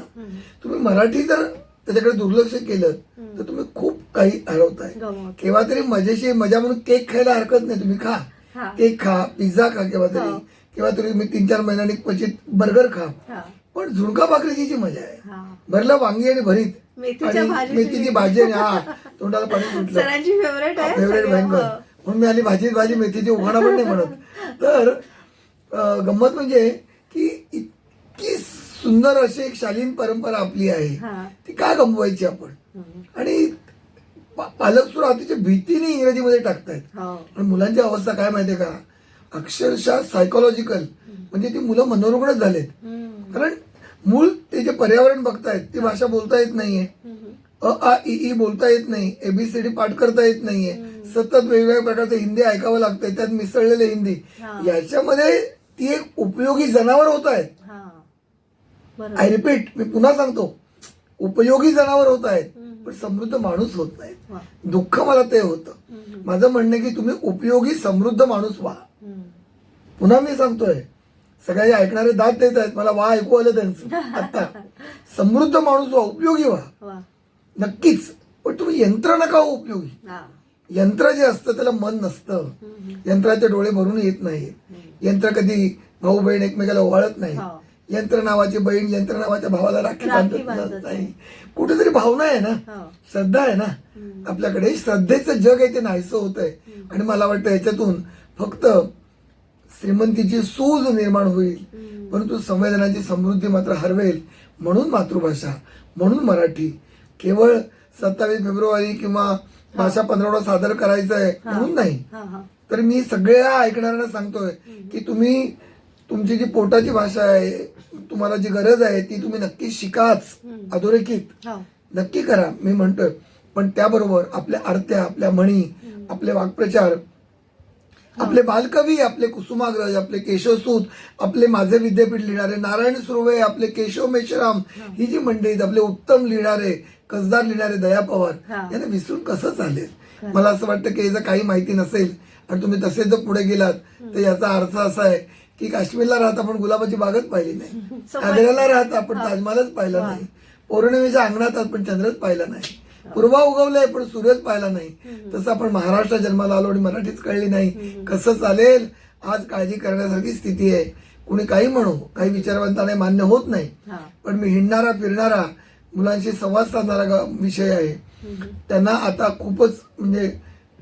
तुम्ही मराठी जर त्याच्याकडे दुर्लक्ष केलं तर तुम्ही खूप काही हरवताय. केव्हा तरी मजेशी मजा म्हणून केक खायला हरकत नाही, तुम्ही खा, केक खा, पिझ्झा खा, केव्हा तरी मी 3-4 महिन्यांनी क्वचित बर्गर खा, पण झुणका भाकरीची जी मजा आहे, भरलं वांगी आणि भरीत मेथीची भाजी आणि तोंडाला पाणी सुटलं, फेवरेट भयंकर. म्हणून मी आली भाजी मेथीची उघाणा पण नाही म्हणत. तर गंमत म्हणजे की इतकी सुंदर अशी एक शालीन परंपरा आपली आहे, ती का गमवायची आपण? आणि पालक सुद्धा अतिशय भीतीने इंग्रजीमध्ये टाकतायत. आणि मुलांची अवस्था काय माहितीये का? अक्षरशः सायकोलॉजिकल, म्हणजे ती मुलं मनोरुग्णच झालेत. कारण मूळ ते जे पर्यावरण बघतायत ती भाषा बोलता येत नाहीये, अ आ इ ई बोलता येत नाही, एबीसीडी पाठ करता येत नाहीये, सतत वेगवेगळ्या प्रकारचं हिंदी ऐकावं लागतंय, त्यात मिसळलेले हिंदी, याच्यामध्ये ती एक उपयोगी जनावर होत आहेत. आय रिपीट, मी पुन्हा सांगतो, उपयोगी जनावर होत आहेत पण समृद्ध माणूस होत नाहीत. दुःख मला ते होतं. माझं म्हणणं की तुम्ही उपयोगी समृद्ध माणूस व्हा. पुन्हा मी सांगतोय, सगळे ऐकणारे दात देत आहेत, मला वा ऐकू आलं त्यांचं. आता समृद्ध माणूस व्हा, उपयोगी व्हा नक्कीच. पण तुम्ही यंत्र नका हो उपयोगी. यंत्र जे असतं त्याला मन नसतं, यंत्राचे डोळे भरून येत नाही, यंत्र कधी भाऊ बहीण एकमेकाला ओवाळत नाही, यंत्र नावाची बहीण यंत्र नावाच्या भावाला राखी बांधत नाही. कुठेतरी भावना आहे ना, श्रद्धा आहे ना आपल्याकडे. श्रद्धेचं जग आहे ते नाहीसं होत आहे. आणि मला वाटतं याच्यातून फक्त श्रीमंतीची सूज निर्माण होईल, परंतु संवेदनाची समृद्धी मात्र हरवेल. म्हणून मातृभाषा, म्हणून मराठी. केवळ 27 फेब्रुवारी किंवा भाषा पंधरवडा सादर करायचं आहे म्हणून नाही, तर मी सगळ्या ऐकणाऱ्यांना सांगतोय की तुम्ही तुमची जी पोटाची भाषा आहे, तुम्हाला जी गरज आहे ती तुम्ही नक्की शिकाच, अधोरेखित नक्की करा मी म्हणतोय. पण त्याबरोबर आपल्या आरत्या, आपल्या म्हणी, आपले वाक्प्रचार, आपले बालकवी, आपले कुसुमाग्रज, आपले केशवसूत, आपले माझे विद्यापीठ लिहिणारे नारायण सुर्वे, आपले केशव मेश्राम, ही जी मंडळी, आपले उत्तम लिहिणारे, कसदार लिहिणारे दया पवार, यांना विसरून कसं चालेल. मला असं वाटतं की याचं काही माहिती नसेल आणि तुम्ही तसेच जर पुढे गेलात तर याचा अर्थ असा आहे की काश्मीरला राहता पण गुलाबाची बागच पाहिली नाही, आग्र्याला राहता पण ताजमहालच पाहिला नाही, पौर्णिमेच्या अंगणात पण चंद्रच पाहिला नाही, पूर्वा उगवलाय पण सूर्यच पाहिला नाही. तसं आपण महाराष्ट्रात जन्माला आलो आणि मराठीच कळली नाही, कसं चालेल. आज काळजी करण्यासारखी स्थिती आहे. कुणी काही म्हणू, काही विचारवंतांना मान्य होत नाही, पण मी हिंडणारा फिरणारा मुलांशी संवाद साधणारा विषय आहे. त्यांना आता खूपच म्हणजे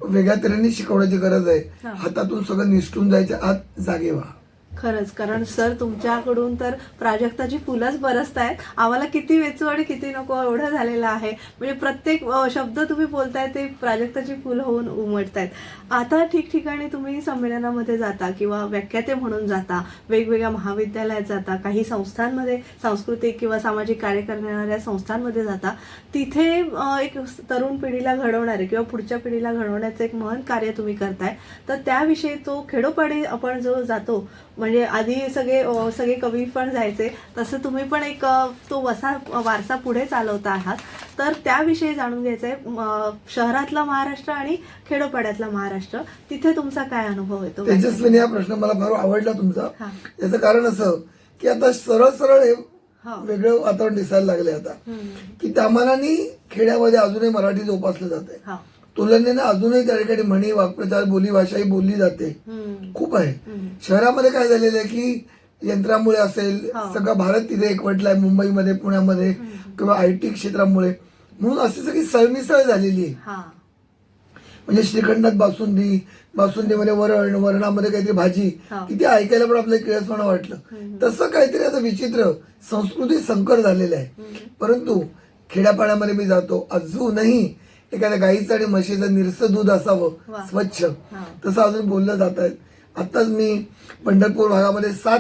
वेगळ्या तऱ्हेने शिकवण्याची गरज आहे. हातातून सगळं निसटून जायच्या आत जागे व्हा. खरंच, कारण सर तुमच्याकडून तर प्राजक्ताची फुलंच बरसत आहेत. आम्हाला किती वेचू आणि किती नको एवढं झालेलं आहे. म्हणजे प्रत्येक शब्द तुम्ही बोलताय ते प्राजक्ताची फुलं होऊन उमटतायत. आता ठिकठिकाणी तुम्ही संमेलनामध्ये जाता किंवा व्याख्याते म्हणून जाता, वेगवेगळ्या महाविद्यालयात जाता, काही संस्थांमध्ये सांस्कृतिक किंवा सामाजिक कार्य करणाऱ्या संस्थांमध्ये जाता. तिथे एक तरुण पिढीला घडवणारे किंवा पुढच्या पिढीला घडवण्याचं एक महान कार्य तुम्ही करताय. तर त्याविषयी तो खेडोपाडी आपण जो जातो, म्हणजे आधी सगळे कवी पण जायचे, तसं तुम्ही पण एक तो वारसा पुढे चालवता आहात. तर त्याविषयी जाणून घ्यायचंय. शहरातला महाराष्ट्र आणि खेडोपाड्यातला महाराष्ट्र, तिथे तुमचा काय अनुभव येतो? तेजस्विनी, हा प्रश्न मला फार आवडला तुमचा. याचं कारण असं की आता सरळ सरळ हे वेगळं वातावरण दिसायला लागले आता, की त्या मानाने खेड्यामध्ये अजूनही मराठी जोपासलं जाते. तुलनेने अजूनही त्या ठिकाणी म्हणी, वाक्प्रचार, बोलीभाषा ही बोलली जाते, खूप आहे. शहरामध्ये काय झालेलं आहे की यंत्रामुळे असेल, सगळं भारत तिथे एकवटलाय, मुंबईमध्ये, पुण्यामध्ये किंवा आयटी क्षेत्रामुळे, म्हणून अशी सगळी सरमिसळ झालेली आहे. म्हणजे श्रीखंडात बासुंदी, बासुंदीमध्ये वरण, वरणामध्ये काहीतरी भाजी, किती ऐकायला पण आपल्याला किळसवाणं वाटलं. तसं काहीतरी आता विचित्र संस्कृती संकर झालेलं आहे. परंतु खेड्यापाड्यामध्ये मी जातो, अजूनही एखाद्या गाईचं आणि म्हशीचं निरसं दूध असावं, स्वच्छ, तसं अजून बोललं जात आहे. आताच मी पंढरपूर भागामध्ये 7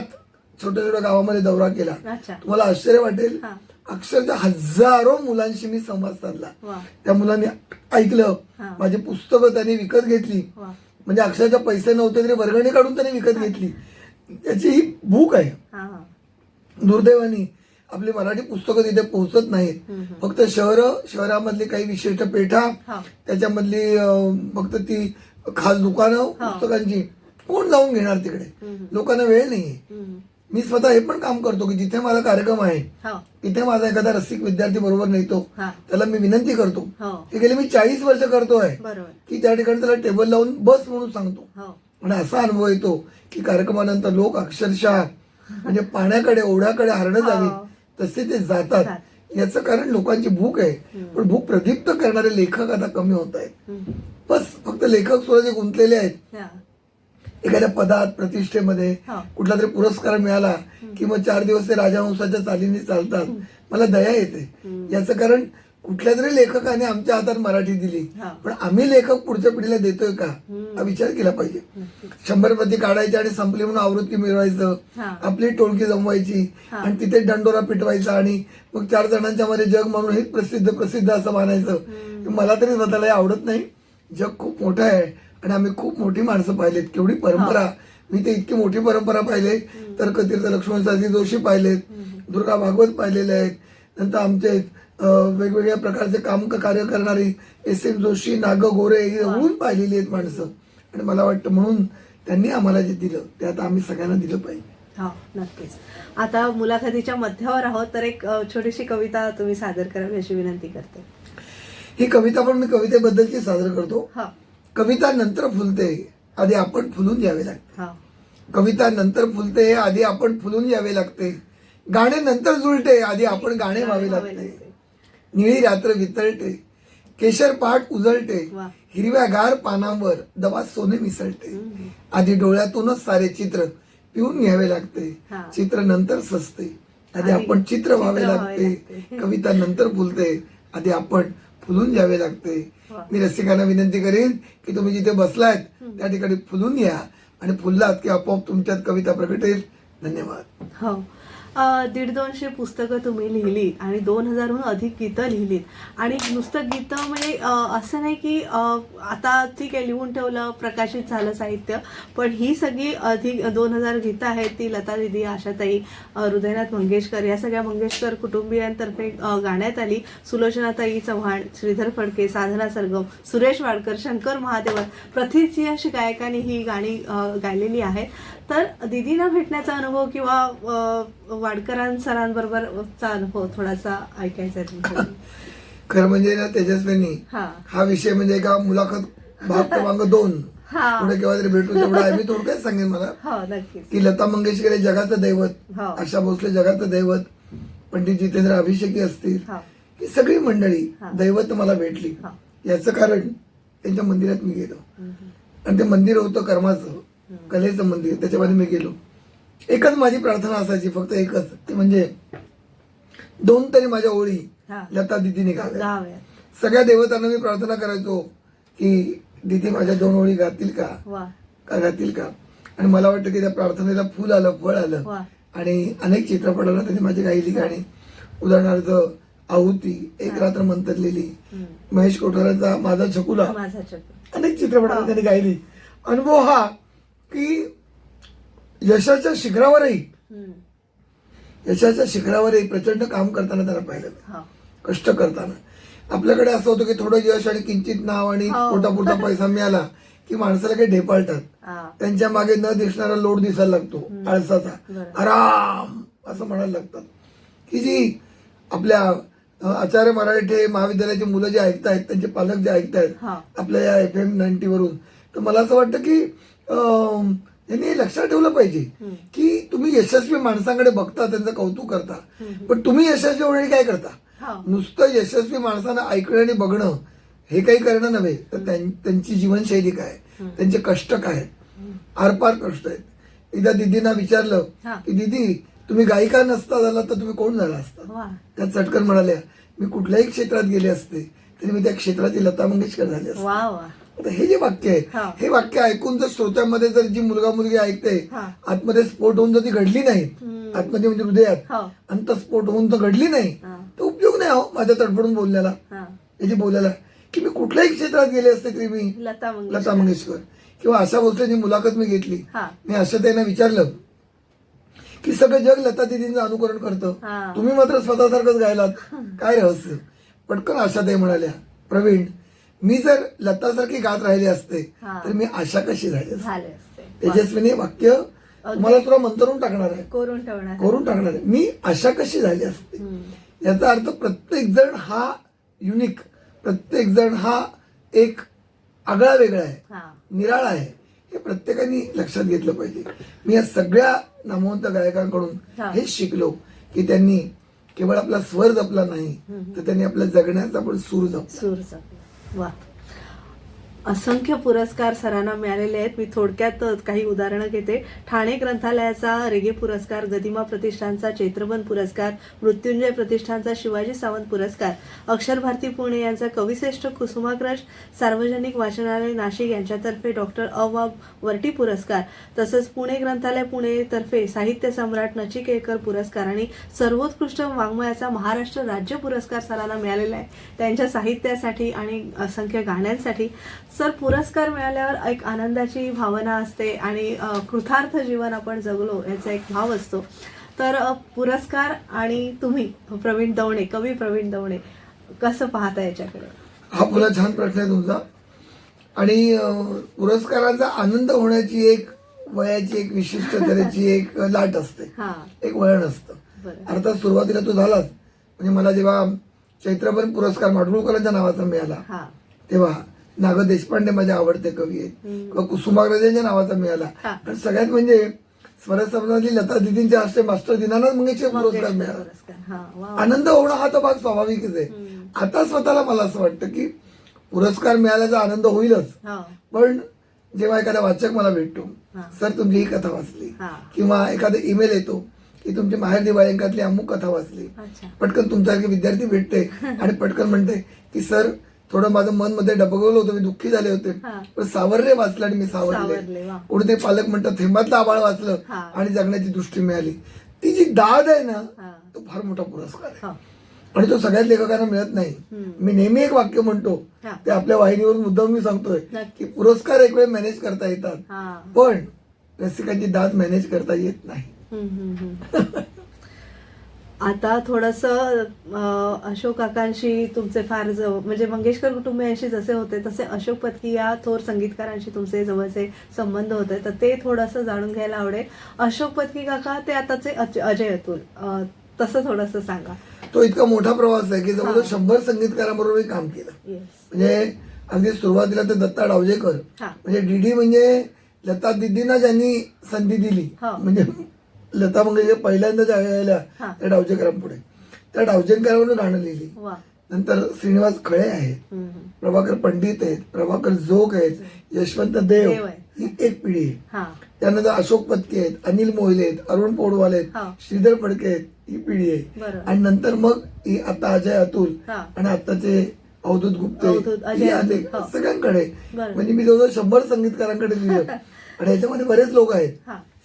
छोट्या छोट्या गावामध्ये दौरा केला. तुम्हाला आश्चर्य वाटेल, अक्षरशः हजारो मुलांशी मी संवाद साधला. त्या मुलांनी ऐकलं, माझी पुस्तकं त्यांनी विकत घेतली, म्हणजे अक्षरशः पैसे नव्हते तरी वर्गणी काढून त्यांनी विकत घेतली. त्याची ही भूक आहे. दुर्दैवानी आपली मराठी पुस्तकं तिथे पोहोचत नाहीत. फक्त शहरामधली काही विशिष्ट पेठा, त्याच्यामधली फक्त ती खास दुकानं पुस्तकांची, कोण जाऊन घेणार तिकडे? लोकांना वेळ नाहीये. मी स्वतः हे पण काम करतो की जिथे माझा कार्यक्रम आहे तिथे माझा एखादा रसिक विद्यार्थी बरोबर नेतो, त्याला मी विनंती करतो. हे गेले मी 40 वर्ष करतोय की त्या ठिकाणी त्याला टेबल लावून बस म्हणून सांगतो. आणि असा अनुभव येतो की कार्यक्रमानंतर लोक अक्षरशः म्हणजे पाण्याकडे, ओढ्याकडे हरणं जावी तसे ते जातात. याचं कारण लोकांची भूक आहे. पण भूक प्रदीप्त करणारे लेखक आता कमी होत आहेत. बस फक्त लेखक स्वतःचे गुंतलेले आहेत एखाद्या पदात, प्रतिष्ठेमध्ये. कुठला तरी पुरस्कार मिळाला की मग 4 दिवस ते राजहंसाच्या चालीने चालतात. मला दया येते. याचं कारण कुठल्या तरी लेखकाने आमच्या हातात मराठी दिली, हा. पण आम्ही लेखक पुढच्या पिढीला देतोय का हा विचार केला पाहिजे. 100 प्रती काढायची आणि संपली म्हणून आवृत्ती मिळवायचं, हा. आपली टोळकी जमवायची हा. आणि तिथे डंडोरा पिटवायचा आणि मग 4 जणांच्या मध्ये जग म्हणून हेच प्रसिद्ध प्रसिद्ध असं मानायचं. मला तरी स्वतःला हे आवडत नाही. जग खूप मोठं आहे आणि आम्ही खूप मोठी माणसं पाहिलेत, केवढी परंपरा. मी ते इतकी मोठी परंपरा पाहिले, तर्कतीर्थ लक्ष्मण शास्त्री जोशी पाहिलेत, दुर्गा भागवत पाहिलेले आहेत, नंतर आमचे वेगवेगळ्या प्रकारचे काम कार्य करणारी S.M. जोशी, नाग गोरे ही जवळून पाहिलेली आहेत माणसं. आणि मला वाटतं म्हणून त्यांनी आम्हाला जे दिलं ते आता आम्ही सगळ्यांना दिलं पाहिजे. हो, नक्कीच. आता मुलाखतीच्या मध्यावर आहोत, तर एक छोटीशी कविता तुम्ही सादर करावी अशी विनंती करते. ही कविता पण मी कवितेबद्दलची सादर करतो. हा. कविता नंतर फुलते, आधी आपण फुलून यावे लागते. हा. कविता नंतर फुलते, आधी आपण फुलून यावे लागते. गाणे नंतर जुळते, आधी आपण गाणे व्हावे लागते. निळी रात्र वितळते, केशर पाट उजळते, वा. हिरव्यागार पानांवर दवा सोने मिसळते. आधी डोळ्यातूनच सारे चित्र पिऊन घ्यावे लागते. हा. चित्र नंतर सजते, आधी आपण चित्र व्हावे लागते. कविता नंतर फुलते, आधी आपण फुलून घ्यावे लागते. वा. मी रसिकांना विनंती करेन की तुम्ही जिथे बसलायत त्या ठिकाणी फुलून घ्या आणि फुललात की आपोआप तुमच्यात कविता प्रगटेल. धन्यवाद. हो. 150-200 पुस्तकं तुम्ही लिहिलीत आणि 2000हून अधिक गीतं लिहिलीत. आणि नुसतं गीतं म्हणजे असं नाही की आता ठीक आहे लिहून ठेवलं, प्रकाशित झालं साहित्य, पण ही सगळी अधिक 2000 गीतं आहेत ती लता दिदी, आशाताई, हृदयनाथ मंगेशकर या सगळ्या मंगेशकर कुटुंबियांतर्फे गाण्यात आली. सुलोचनाताई चव्हाण, श्रीधर फडके, साधना सरगम, सुरेश वाडकर, शंकर महादेवन, प्रथितजी अशी गायकांनी ही गाणी गायलेली आहेत. तर दिदींना भेटण्याचा अनुभव किंवा वाडकरां सरांबरोबरचा अनुभव थोडासा ऐकायचा आहे तुमच्याकडून. खरं म्हणजे ना तेजस्विनी, हा. हा विषय म्हणजे का मुलाखत भाग क्रमांक 2 हा. पुढे केव्हा तरी भेटू तेवढा आहे. मी थोडक्यात सांगेन मला हो, नक्कीच. की लता मंगेशकर हे जगाचं दैवत, हो. आशा भोसले जगाचं दैवत, पंडित जितेंद्र अभिषेकी असतील, हो. ही सगळी मंडळी हा. दैवत मला भेटली. हो. याचं कारण त्यांच्या मंदिरात मी गेलो आणि ते मंदिर होतं कर्माचं, कलेचं मंदिर. त्याच्यामध्ये मी गेलो. एकच माझी प्रार्थना असायची, फक्त एकच, ते म्हणजे 2 तरी माझ्या ओळी हा. लता दिदीने गाव्या. गाव्या. सगळ्या देवतांना मी प्रार्थना करायचो की दिदी माझ्या 2 ओळी गातील का वा. गातील का. आणि मला वाटतं की त्या प्रार्थनेला फुल आलं, फळ आलं. वा. आणि अनेक चित्रपटाला त्यांनी माझी गायली गाणी. उदाहरणार्थ आहुती, एक रात्र मंतरलेली, महेश कोठाराचा माझा छकुला, माझा चक्र. अनेक चित्रपटाला त्यांनी गायली. अनुभव हा की यशाच्या शिखरावरही प्रचंड काम करताना त्यांना पाहिलं, हो. कष्ट करताना. आपल्याकडे असं होतं की थोडं यश आणि किंचित नाव आणि हो. पोटापुरता पैसा मिळाला की माणसाला काही ढेपाळतात. हा. त्यांच्या मागे न दिसणारा लोड दिसायला लागतो, आळसाचा. बरोबर. आराम असं म्हणायला लागतात. की जी आपल्या आचार्य मराठे महाविद्यालयाची मुलं जे ऐकतायत, त्यांचे पालक जे ऐकतायत हा. आपल्या या FM 90 वरून, तर मला असं वाटतं की यांनी हे लक्षात ठेवलं पाहिजे की तुम्ही यशस्वी माणसांकडे बघता, त्यांचं कौतुक करता, पण तुम्ही यशस्वी होण्यासाठी काय करता. हो. नुसतं यशस्वी माणसांना ऐकणं आणि बघणं हे काही करणं नव्हे, तर त्यांची जीवनशैली काय, त्यांचे कष्ट काय आहेत, आरपार कष्ट आहेत. एकदा दिदींना विचारलं हा. की दिदी तुम्ही गायिका नसता झाला तर तुम्ही कोण झाला असता. वा. त्या चटकन म्हणाल्या मी कुठल्याही क्षेत्रात गेले असते तरी मी त्या क्षेत्रातील लता मंगेशकर झाले असते. वा. वा. आता हे जे वाक्य आहे, हा. हे वाक्य ऐकून जर श्रोत्यामध्ये जर जी मुलगा मुलगी ऐकते, हा. आतमध्ये स्फोट होऊन जर ती घडली नाही, आतमध्ये म्हणजे हृदयात हो. अंतस्फोट होऊन तर घडली नाही, हा. तर उपयोग नाही हो माझ्या तडफडून बोलण्याला, हा. याची बोलायला की मी कुठल्याही क्षेत्रात गेले असते तरी मी लता मंगेशकर. लता मंगेशकर. किंवा आशा भोसलेची मुलाखत मी घेतली. हा. मी आशाताईंना विचारलं की सगळं जग लता दिदींचं अनुकरण करतं, हा. तुम्ही मात्र स्वतःसारखंच गायलात, काय रहस्य. पटकन आशाताई म्हणाल्या प्रवीण मी जर लतासारखी गात राहिले असते हा. तर मी आशा कशी झाली असते. झाले असते. तेजस्विनी वाक्य तुम्हाला तुला मंतरून टाकणार आहे, करून ठेवणार. करून टाकणार आहे. मी आशा कशी झाली असते. याचा अर्थ प्रत्येक जण हा युनिक, प्रत्येक जण हा एक आगळा वेगळा आहे, हा. निराळा आहे. हे प्रत्येकाने लक्षात घेतलं पाहिजे. मी या सगळ्या नामवंत गायकांकडून हा. हेच शिकलो की त्यांनी केवळ आपला स्वर जपला नाही तर त्यांनी आपल्या जगण्याचा पण सूर जपला. सूर जपला. वा. असंख्य पुरस्कार सरांना मिळालेले आहेत. मी थोडक्यात काही उदाहरणं घेते. ठाणे ग्रंथालयाचा रेगे पुरस्कार, गदिमा प्रतिष्ठानचा चैत्रबन पुरस्कार, मृत्युंजय प्रतिष्ठानचा शिवाजी सावंत पुरस्कार, अक्षर भारती पुणे यांचा कविश्रेष्ठ कुसुमाग्रज सार्वजनिक वाचनालय नाशिक यांच्यातर्फे डॉक्टर अ.वा. वर्टी पुरस्कार, तसंच पुणे ग्रंथालय पुणे तर्फे साहित्य सम्राट नचिकेळकर पुरस्कार आणि सर्वोत्कृष्ट वाङ्मयाचा महाराष्ट्र राज्य पुरस्कार सरांना मिळालेला आहे त्यांच्या साहित्यासाठी आणि असंख्य गाण्यांसाठी. सर, पुरस्कार मिळाल्यावर एक आनंदाची भावना असते आणि कृतार्थ जीवन आपण जगलो याचा एक भाव असतो. तर पुरस्कार आणि तुम्ही प्रवीण दवणे, कवी प्रवीण दवणे, कसं पाहता याच्याकडे? हा पुन्हा छान प्रश्न आहे तुमचा. आणि पुरस्काराचा आनंद होण्याची एक वयाची एक विशिष्ट तऱ्हेची एक लाट असते, एक वळण असतं. अर्थात सुरुवातीला तो झालाच. म्हणजे मला जेव्हा चैत्रबन पुरस्कार माडगुळकरांच्या नावाचा मिळाला तेव्हा नाग देशपांडे माझे आवडते कवी आहेत, किंवा कुसुमाग्रजांच्या नावाचा मिळाला. आणि सगळ्यात म्हणजे स्वरसम्राज्ञी लता दिदींच्या हस्ते मास्टर दीनानाथ मंगेशकर पुरस्कार मिळाला. आनंद होणं हा तर भाग स्वाभाविकच आहे. आता स्वतःला मला असं वाटतं की पुरस्कार मिळाल्याचा आनंद होईलच, पण जेव्हा एखादा वाचक मला भेटतो, सर तुमची ही कथा वाचली, किंवा एखादा ईमेल येतो की तुमची माहेर दिवाळी अमुक कथा वाचली, पटकन तुमच्यासारखे विद्यार्थी भेटते आणि पटकन म्हणते की सर थोडं माझं मन मध्ये डबगवलं होतं, मी दुःखी झाले होते, पण सावर्रे वाचलं आणि मी सावरले. कोणते पालक म्हणतात थेंबातलं आबाळ वाचलं आणि जगण्याची दृष्टी मिळाली. ती जी दाद आहे ना, तो फार मोठा पुरस्कार आहे आणि तो सगळ्याच लेखकांना मिळत नाही. मी नेहमी एक वाक्य म्हणतो, ते आपल्या वाहिनीवर मुद्दाम मी सांगतोय की पुरस्कार एक वेळ मॅनेज करता येतात, पण रसिकांची दाद मॅनेज करता येत नाही. आता थोडंसं अशोक काकांशी तुमचे फार म्हणजे मंगेशकर कुटुंबियांशी जसे होते तसे अशोक पत्की या थोर संगीतकारांशी तुमचे जवळचे संबंध होते, तर ते थोडंसं जाणून घ्यायला आवडेल. अशोक पत्की काका ते आताचे अजय अतुल, तसं थोडंसं सांगा. तो इतका मोठा प्रवास आहे की जवळजवळ 100 संगीतकारांबरोबर मी काम केलं. म्हणजे अगदी सुरुवातीला ते दत्ता डावजेकर, म्हणजे डीडी म्हणजे लता दिदींना ज्यांनी संधी दिली, म्हणजे लता मंगेशकर पहिल्यांदा ज्या वेळेला त्या डावजेकरांपुढे, त्या डावजेकरांवरून गाणं लिहिली. नंतर श्रीनिवास खळे आहेत, प्रभाकर पंडित आहेत, प्रभाकर जोग आहेत, यशवंत देव, ही एक पिढी आहे. त्यानंतर अशोक पत्की आहेत, अनिल मोहिले आहेत, अरुण पोडवाल आहेत, श्रीधर फडके आहेत, ही पिढी आहे. आणि नंतर मग ही आता अजय अतुल आणि आताचे अवधूत गुप्ते आले, सगळ्यांकडे. म्हणजे मी जवळजवळ 100 संगीतकारांकडे लिहिलं आणि याच्यामध्ये बरेच लोक आहेत,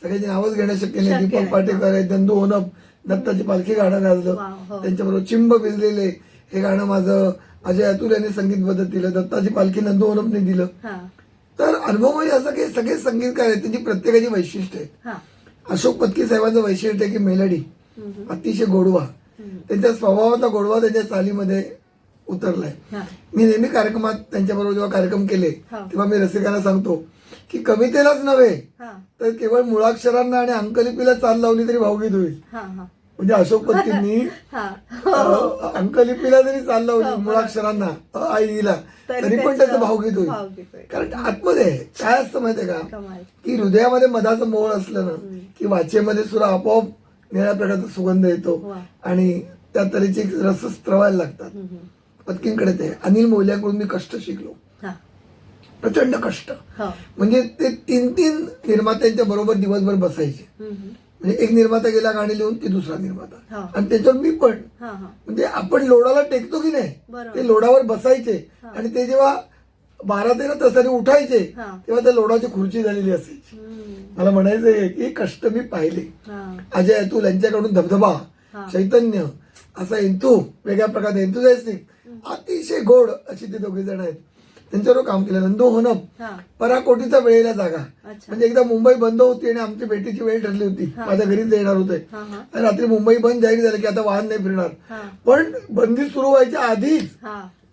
सगळ्यांची नावच घेणं शक्य नाही. दीपक पाटेकर आहेत, दंदू ओनप, दत्ताची पालखी गाणं गाजलं, त्यांच्याबरोबर चिंब भिजलेले हे गाणं माझं अजय अतुल यांनी संगीतबद्ध दिलं, दत्ताची पालखी नंदू ओनपने दिलं. तर अनुभव म्हणजे असं की सगळे संगीतकार आहेत, त्यांची प्रत्येकाची वैशिष्ट्य आहेत. अशोक पत्की साहेबांचं वैशिष्ट्य आहे की मेलडी, अतिशय गोडवा, त्यांच्या स्वभावातला गोडवा त्यांच्या चालीमध्ये उतरलाय. मी नेहमी कार्यक्रमात त्यांच्याबरोबर जेव्हा कार्यक्रम केले तेव्हा मी रसिकांना सांगतो की कवितेलाच नव्हे तर केवळ मुळाक्षरांना आणि अंकलिपीला चाल लावली तरी भावगीत होईल. म्हणजे अशोक पत्कींनी अंकलिपीला जरी चाल लावली, मुळाक्षरांना आईला, तरी पण त्याचं भावगीत होईल. कारण आतमध्ये काय असतं माहितीये का, की हृदयामध्ये मधाचं मोळ असलं ना की वाचेमध्ये सुद्धा आपोआप निळ्या प्रकारचा सुगंध येतो आणि त्या तऱ्हेचे रस स्त्रवायला लागतात. पत्कींकडे ते अनिल मोहिल्यांकडून मी कष्ट शिकलो, प्रचंड कष्ट. म्हणजे ते 3 निर्मात्यांच्या बरोबर दिवसभर बसायचे. म्हणजे एक निर्माता गेला गाणी लिहून की दुसरा निर्माता, आणि त्याच्यावर मी पण. म्हणजे आपण लोडाला टेकतो की नाही, ते लोडावर बसायचे आणि ते जेव्हा 12-13 तासांनी उठायचे तेव्हा त्या लोडाची खुर्ची झालेली असायची. मला म्हणायचंय की कष्ट मी पाहिले. अजय अतुल यांच्याकडून धबधबा, चैतन्य, असा एंथू, वेगळ्या प्रकारचे एंथुझॅस्टिक, अतिशय गोड अशी ते 2 जण आहेत, त्यांच्यावर काम केलं. नंदू होनप, पराकोटीचा वेळेला जागा. म्हणजे एकदा मुंबई बंद होती आणि आमची भेटीची वेळ ठरली होती, माझ्या घरीच येणार होते. आणि रात्री मुंबई बंद जाहीर झालं की आता वाहन नाही फिरणार, पण बंदी सुरू व्हायच्या आधीच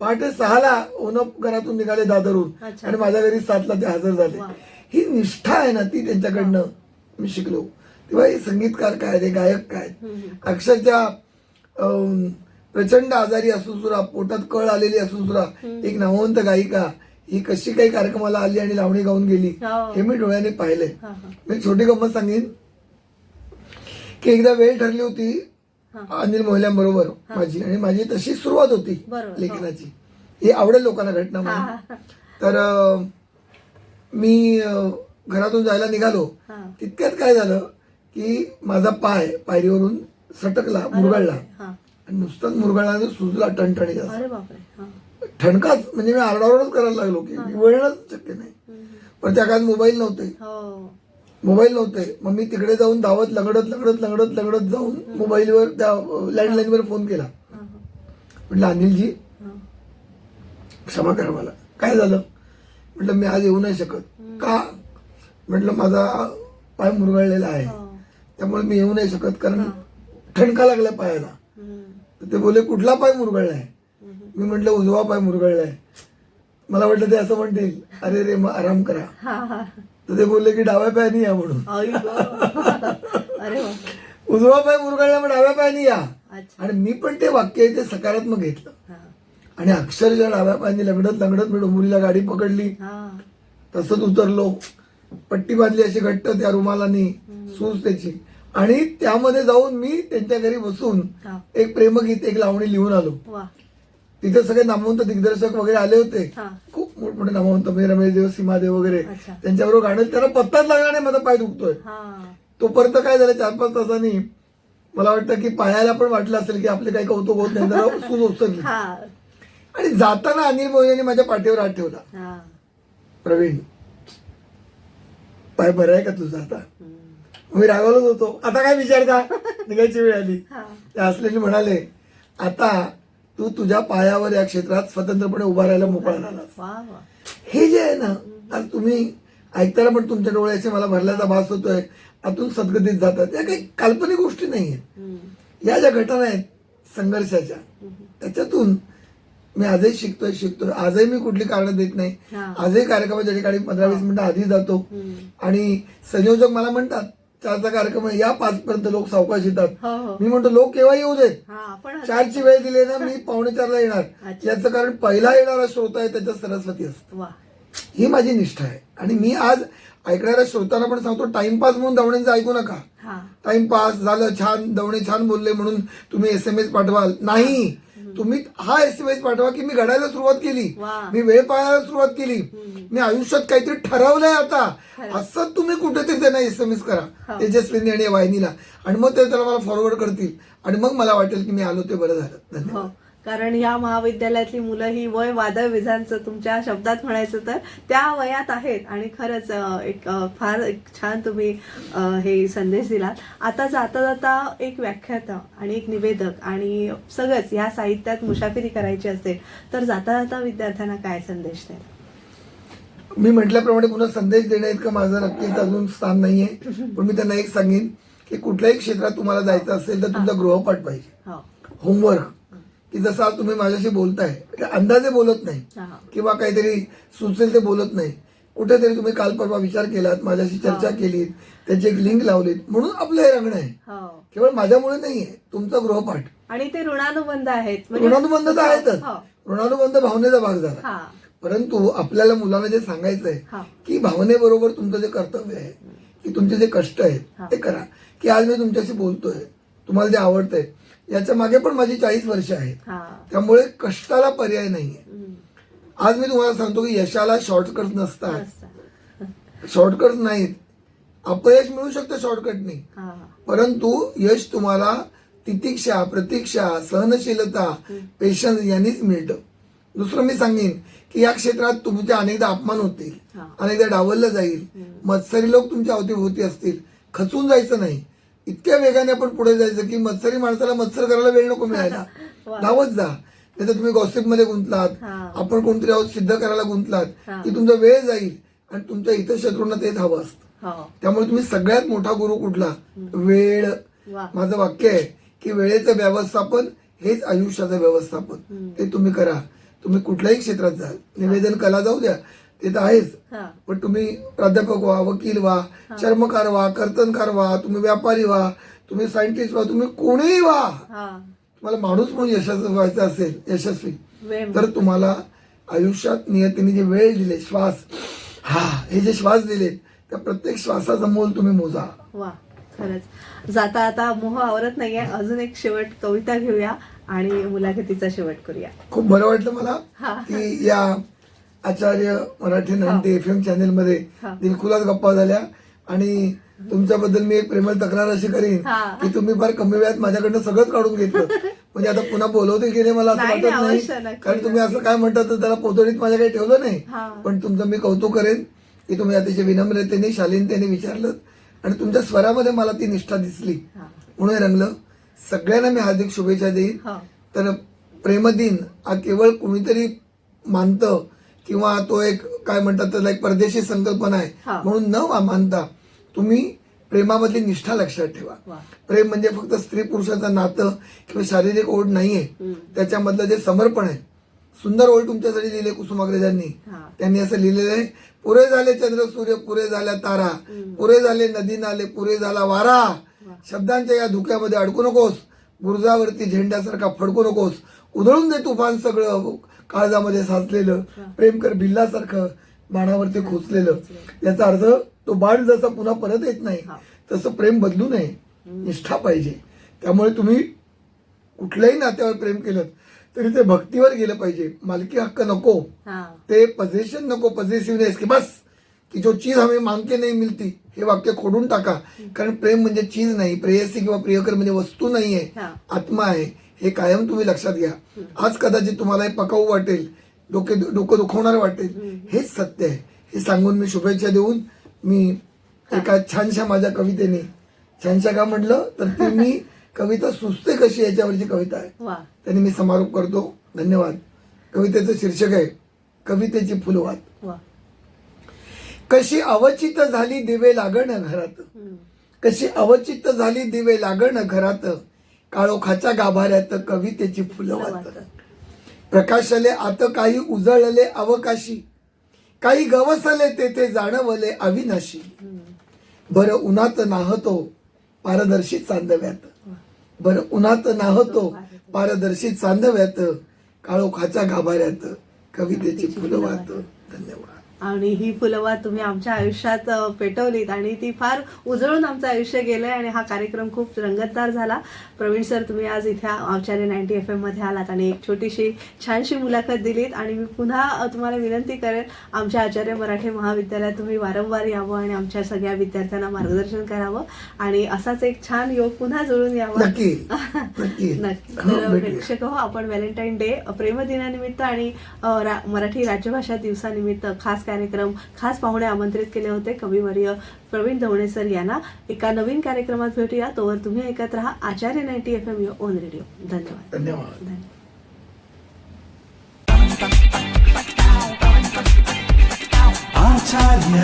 पहाटे 6ला ओनप घरातून निघाले दादरहून आणि माझ्या घरी 7ला ते हजर झाले. ही निष्ठा आहे ना, ती त्यांच्याकडनं मी शिकलो. तेव्हा हे संगीतकार काय, हे गायक काय, अक्षरशः प्रचंड आजारी असून सुद्धा, पोटात कळ आलेली असून सुद्धा एक नामवंत गायिका ही कशी काही कार्यक्रमाला आली आणि लावणी गाऊन गेली, हे मी डोळ्याने पाहिलंय. मी छोटी गंमत सांगेन की एकदा वेळ ठरली होती अनिल मोहिल्यांबरोबर माझी, आणि माझी तशी सुरुवात होती लेखनाची. ही आवडेल लोकांना घटना म्हणून. तर मी घरातून जायला निघालो. हा. तितक्यात काय झालं की माझा पाय पायरीवरून सटकला, मुरगळला. हा. आणि नुसताच मुरगळला तर सुजला टणटणीत असा. अरे बापरे. हा. ठणकाच, म्हणजे मी आरडाओरडच करायला लागलो की वळणच शक्य नाही. पण त्या काळात मोबाईल नव्हते. मग मी तिकडे जाऊन धावत लगडत जाऊन मोबाईलवर त्या लँडलाईनवर फोन केला. म्हटलं अनिलजी क्षमा करा, मला काय झालं. म्हटलं मी आज येऊ नाही शकत. का. म्हटलं माझा पाय मुरगळलेला आहे, त्यामुळे मी येऊ नाही शकत, कारण ठणका लागला पायाला. तर ते बोले कुठला पाय मुरगळलाय. मी म्हटलं उजवा पाय मुरगळलाय. मला वाटलं ते असं म्हणतील अरे रे मग आराम करा. तर ते बोलले की डाव्या पायाने या म्हणून. उजवा पाय मुरगळला मग डाव्या पायाने या. आणि मी पण ते वाक्य ते सकारात्मक घेतलं आणि अक्षरशः डाव्या पायाने लगडत मी डोंबिवलीला गाडी पकडली. तसंच उतरलो, पट्टी बांधली अशी घट्ट त्या रुमालानी, सूज त्याची. आणि त्यामध्ये जाऊन मी त्यांच्या घरी बसून एक प्रेमगीत, एक लावणी लिहून आलो. तिथे सगळे नामवंत दिग्दर्शक वगैरे आले होते, खूप मोठमोठे नामवंत, म्हणजे रमेश देव, सीमादेव वगैरे. त्यांच्याबरोबर गाणं, त्यांना पत्ताच लागला नाही माझा पाय दुखतोय. तोपर्यंत काय झालं, 4-5 तासांनी मला वाटतं की पायाला पण वाटलं असेल की आपले काही कौतुक होत नाही, जरा सूज ओसरली. आणि जाताना अनिल मोहियांनी माझ्या पाठीवर हात ठेवला. प्रवीण पाय बरं आहे का तुझा आता. मी रागवलोच होतो, आता काय विचारता, निघायची वेळ आली. ते असलेले म्हणाले आता तू तुझ्या पायावर या क्षेत्रात स्वतंत्रपणे उभा राहायला मोकळा झालास. हे जे आहे ना, आज तुम्ही ऐकताना पण तुमच्या डोळ्याचे मला भरल्याचा भास होतोय, आतून सद्गतीत जातात. या काही काल्पनिक गोष्टी नाहीयेत. या ज्या घटना आहेत संघर्षाच्या, त्याच्यातून मी आजही शिकतोय. आजही मी कुठली कारणं देत नाही. आजही कार्यक्रमाच्या ठिकाणी 15-20 मिनिटं आधी जातो. आणि संयोजक मला म्हणतात 4चा कार्यक्रम आहे, या 5 पर्यंत लोक सावकाश येतात. मी म्हणतो लोक केव्हा येऊ देत, 4ची वेळ दिली ना, मी 3:45ला येणार. याचं कारण पहिला येणारा श्रोता आहे त्याच्यात सरस्वती असते. ही माझी निष्ठा आहे. आणि मी आज ऐकणाऱ्या श्रोतांना पण सांगतो, टाइमपास म्हणून दवण्यांचं ऐकू नका. टाइमपास झालं, छान दवणे छान बोलले म्हणून तुम्ही SMS पाठवाल नाही. तुम्ही हा SMS पाठवा की मी घडायला सुरुवात केली, मी वेळ पाहायला सुरुवात केली, मी आयुष्यात काहीतरी ठरवलंय आता, असं तुम्ही कुठेतरी त्यांना SMS करा तेजस्विनी आणि वाहिनीला. आणि मग ते त्याला मला फॉरवर्ड करतील आणि मग मला वाटेल की मी आलो ते बरं झालं. धन्यवाद. कारण या महाविद्यालयातली मुलं ही वय वादळ विजांचं, तुमच्या शब्दात म्हणायचं तर त्या वयात आहेत. आणि खरंच फार छान तुम्ही हे संदेश दिलात. आता जाता जाता एक व्याख्याता आणि एक निवेदक आणि सगळंच या साहित्यात मुसाफिरी करायची असेल तर जाता जाता विद्यार्थ्यांना काय संदेश द्याल. मी म्हटल्याप्रमाणे पुन्हा संदेश देण्या इतकं माझं नक्कीच अजून स्थान नाहीये. पण मी त्यांना एक सांगेन की कुठल्याही क्षेत्रात तुम्हाला जायचं असेल तर तुमचा गृहपाठ पाहिजे, होमवर्क. की जसं आज तुम्ही माझ्याशी बोलताय, अंदाजे बोलत नाही किंवा काहीतरी सुचेल ते बोलत नाही, कुठेतरी तुम्ही काल परवा विचार केलात, माझ्याशी चर्चा केलीत, त्याची एक लिंक लावलीत, म्हणून आपलं हे रंगणं आहे. केवळ माझ्यामुळे नाहीये, तुमचा गृहपाठ. आणि ते ऋणानुबंध आहेत. ऋणानुबंध तर आहेतच, ऋणानुबंध भावनेचा भाग झाला. परंतु आपल्याला मुलांना जे सांगायचंय की भावनेबरोबर तुमचं जे कर्तव्य आहे, की तुमचे जे कष्ट आहेत ते करा. की आज मी तुमच्याशी बोलतोय, तुम्हाला जे आवडतंय, याच्या मागे पण माझी 40 वर्ष आहेत. त्यामुळे कष्टाला पर्याय नाहीये. आज मी तुम्हाला सांगतो की यशाला शॉर्टकट नसतात, शॉर्टकट नाहीत. अपयश मिळू शकतं शॉर्टकटने, परंतु यश तुम्हाला तितिक्षा, प्रतीक्षा, सहनशीलता, पेशन्स यांनीच मिळतं. दुसरं मी सांगेन की या क्षेत्रात तुमचे अनेकदा अपमान होतील, अनेकदा डावललं जाईल, मत्सरी लोक तुमच्या अवतीभोवती असतील. खचून जायचं नाही, इतक्या वेगाने आपण पुढे जायचं की मत्सरी माणसाला मत्सर करायला वेळ नको मिळायला, धावत जा. नाही तर तुम्ही गॉसिप मध्ये गुंतलात, आपण कोणतरी आहोत सिद्ध करायला गुंतलात की तुमचा वेळ जाईल आणि तुमच्या हितशत्रूंना तेच हवं असतं. त्यामुळे तुम्ही सगळ्यात मोठा गुरु कुठला, वेळ. माझं वाक्य आहे की वेळेचं व्यवस्थापन हेच आयुष्याचं व्यवस्थापन. ते तुम्ही करा. तुम्ही कुठल्याही क्षेत्रात जाल, निवेदन कला जाऊ द्या, ते तर आहेच, पण तुम्ही प्राध्यापक व्हा, वकील व्हा, चर्मकार व्हा, कर्तनकार व्हा, तुम्ही व्यापारी व्हा, तुम्ही सायंटिस्ट व्हा, तुम्ही कोणीही व्हा. तुम्हाला माणूस म्हणून यशस्वी व्हायचं असेल, यशस्वी, तर तुम्हाला आयुष्यात नियतीने जे वेळ दिले, श्वास, हे जे श्वास दिले, त्या प्रत्येक श्वासाचा मोल तुम्ही मोजा. वा, खरंच. जाता आता मोह आवरत नाहीये, अजून एक शेवट कविता घेऊया आणि मुलाखतीचा शेवट करूया. खूप बरं वाटलं मला की या आचार्य मराठी 90 FM चॅनेल मध्ये हा. दिलखुलास गप्पा झाल्या. आणि तुमच्याबद्दल मी एक प्रेमळ तक्रार अशी करीन हा. की तुम्ही फार कमी वेळात माझ्याकडनं सगळंच काढून घेतलं. म्हणजे आता पुन्हा बोलवतील की नाही मला असं नाही, वाटत अवश्य, नाही, नक्की, कारण तुम्ही असं काय म्हणतात तर त्याला पोतडीत माझ्या काही ठेवलं नाही. हा. पण तुमचं मी कौतुक करेन की तुम्ही अतिशय विनम्रतेने शालीनतेने विचारलं आणि तुमच्या स्वरामध्ये मला ती निष्ठा दिसली हा. म्हणून हे रंगलं. सगळ्यांना मी हार्दिक शुभेच्छा देईन. हो. तर प्रेमदिन हा केवळ कुणीतरी मानतं किंवा तो एक काय म्हणतात त्याला एक परदेशी संकल्पना आहे हा. म्हणून न मानता तुम्ही प्रेमामधली निष्ठा लक्षात ठेवा. वा. प्रेम म्हणजे फक्त स्त्री पुरुषाचं नातं किंवा शारीरिक ओढ नाहीये, त्याच्यामधलं जे समर्पण आहे. सुंदर ओढ तुमच्यासाठी लिहिले कुसुमाग्रजांनी. हा. त्यांनी असं लिहिलेलं आहे, पुरे झाले चंद्र सूर्य, पुरे झाल्या तारा, पुरे झाले नदी नाले, पुरे झाला वारा. शब्दांच्या या धुक्यामध्ये अडकू नकोस, बुरजावरती झेंड्यासारखा फडकू नकोस. उधळून दे तुफान सगळं काळजामध्ये साचलेलं, प्रेम कर भिल्लासारखं बाणावरती खोचलेलं. याचा अर्थ तो बाण जसा पुन्हा परत येत नाही तसं प्रेम बदलू नये, निष्ठा पाहिजे. त्यामुळे तुम्ही कुठल्याही नात्यावर प्रेम केलं तरी ते भक्तीवर गेलं पाहिजे. मालकी हक्क नको, हा. ते पजेशन नको, पजेसिव्हनेस की बस की जो चीज हमें मांग के नाही मिलती, हे वाक्य खोडून टाका. कारण प्रेम म्हणजे चीज नाही, प्रेयसी किंवा प्रियकर म्हणजे वस्तू नाहीये, हा. आत्मा आहे. हे कायम तुम्ही लक्षात घ्या. आज कदाचित तुम्हाला हे पकाऊ वाटेल, डोकं दुखवणार वाटेल, हेच सत्य आहे. हे सांगून मी शुभेच्छा देऊन मी एका छानशा माझ्या कवितेने, छानशा का म्हटलं तर ती मी कविता सुचते कशी याच्यावरची कविता आहे, वा. त्याने मी समारोप करतो. धन्यवाद. कवितेचं शीर्षक आहे कवितेची फुलवात. वा. कशी अवचित झाली दिवे लागण घरात, कशी अवचित झाली दिवे लागण घरात, काळोखाच्या गाभाऱ्यात कवितेची फुलवात. प्रकाशले आत काही उजळले अवकाशी, काही गवसले तेथे जाणवले अविनाशी. बर उन्हात नाहतो पारदर्शी चांदव्यात, बर उन्हात नाहतो पारदर्शी चांदव्यात, काळोखाच्या गाभाऱ्यात कवितेची फुलवात. धन्यवाद. आणि ही फुलवात तुम्ही आमच्या आयुष्यात पेटवलीत आणि ती फार उजळून आमचं आयुष्य गेलंय आणि हा कार्यक्रम खूप रंगतदार झाला. प्रवीण सर, तुम्ही आज इथे आचार्य 90 FM मध्ये आलात आणि एक छोटीशी छानशी मुलाखत दिलीत. आणि मी पुन्हा तुम्हाला विनंती करेन, आमच्या आचार्य मराठी महाविद्यालयात तुम्ही वारंवार यावं आणि आमच्या सगळ्या विद्यार्थ्यांना मार्गदर्शन करावं आणि असाच एक छान योग पुन्हा जुळून यावा. नक्की नक्की नक्की. हो, तर भेटूया. प्रेक्षक हो, आपण व्हॅलेंटाईन डे प्रेमदिनानिमित्त आणि मराठी राज्यभाषा दिवसानिमित्त खास कार्यक्रम, खास पाहुणे आमंत्रित केले होते. कविवर्य प्रवीण ढवणे सर यांना. एका नवीन कार्यक्रमात भेटूया. तोवर तुम्ही ऐकत राहा आचार्य 90 FM युअर ओन रेडिओ. धन्यवाद. धन्यवाद. आचार्य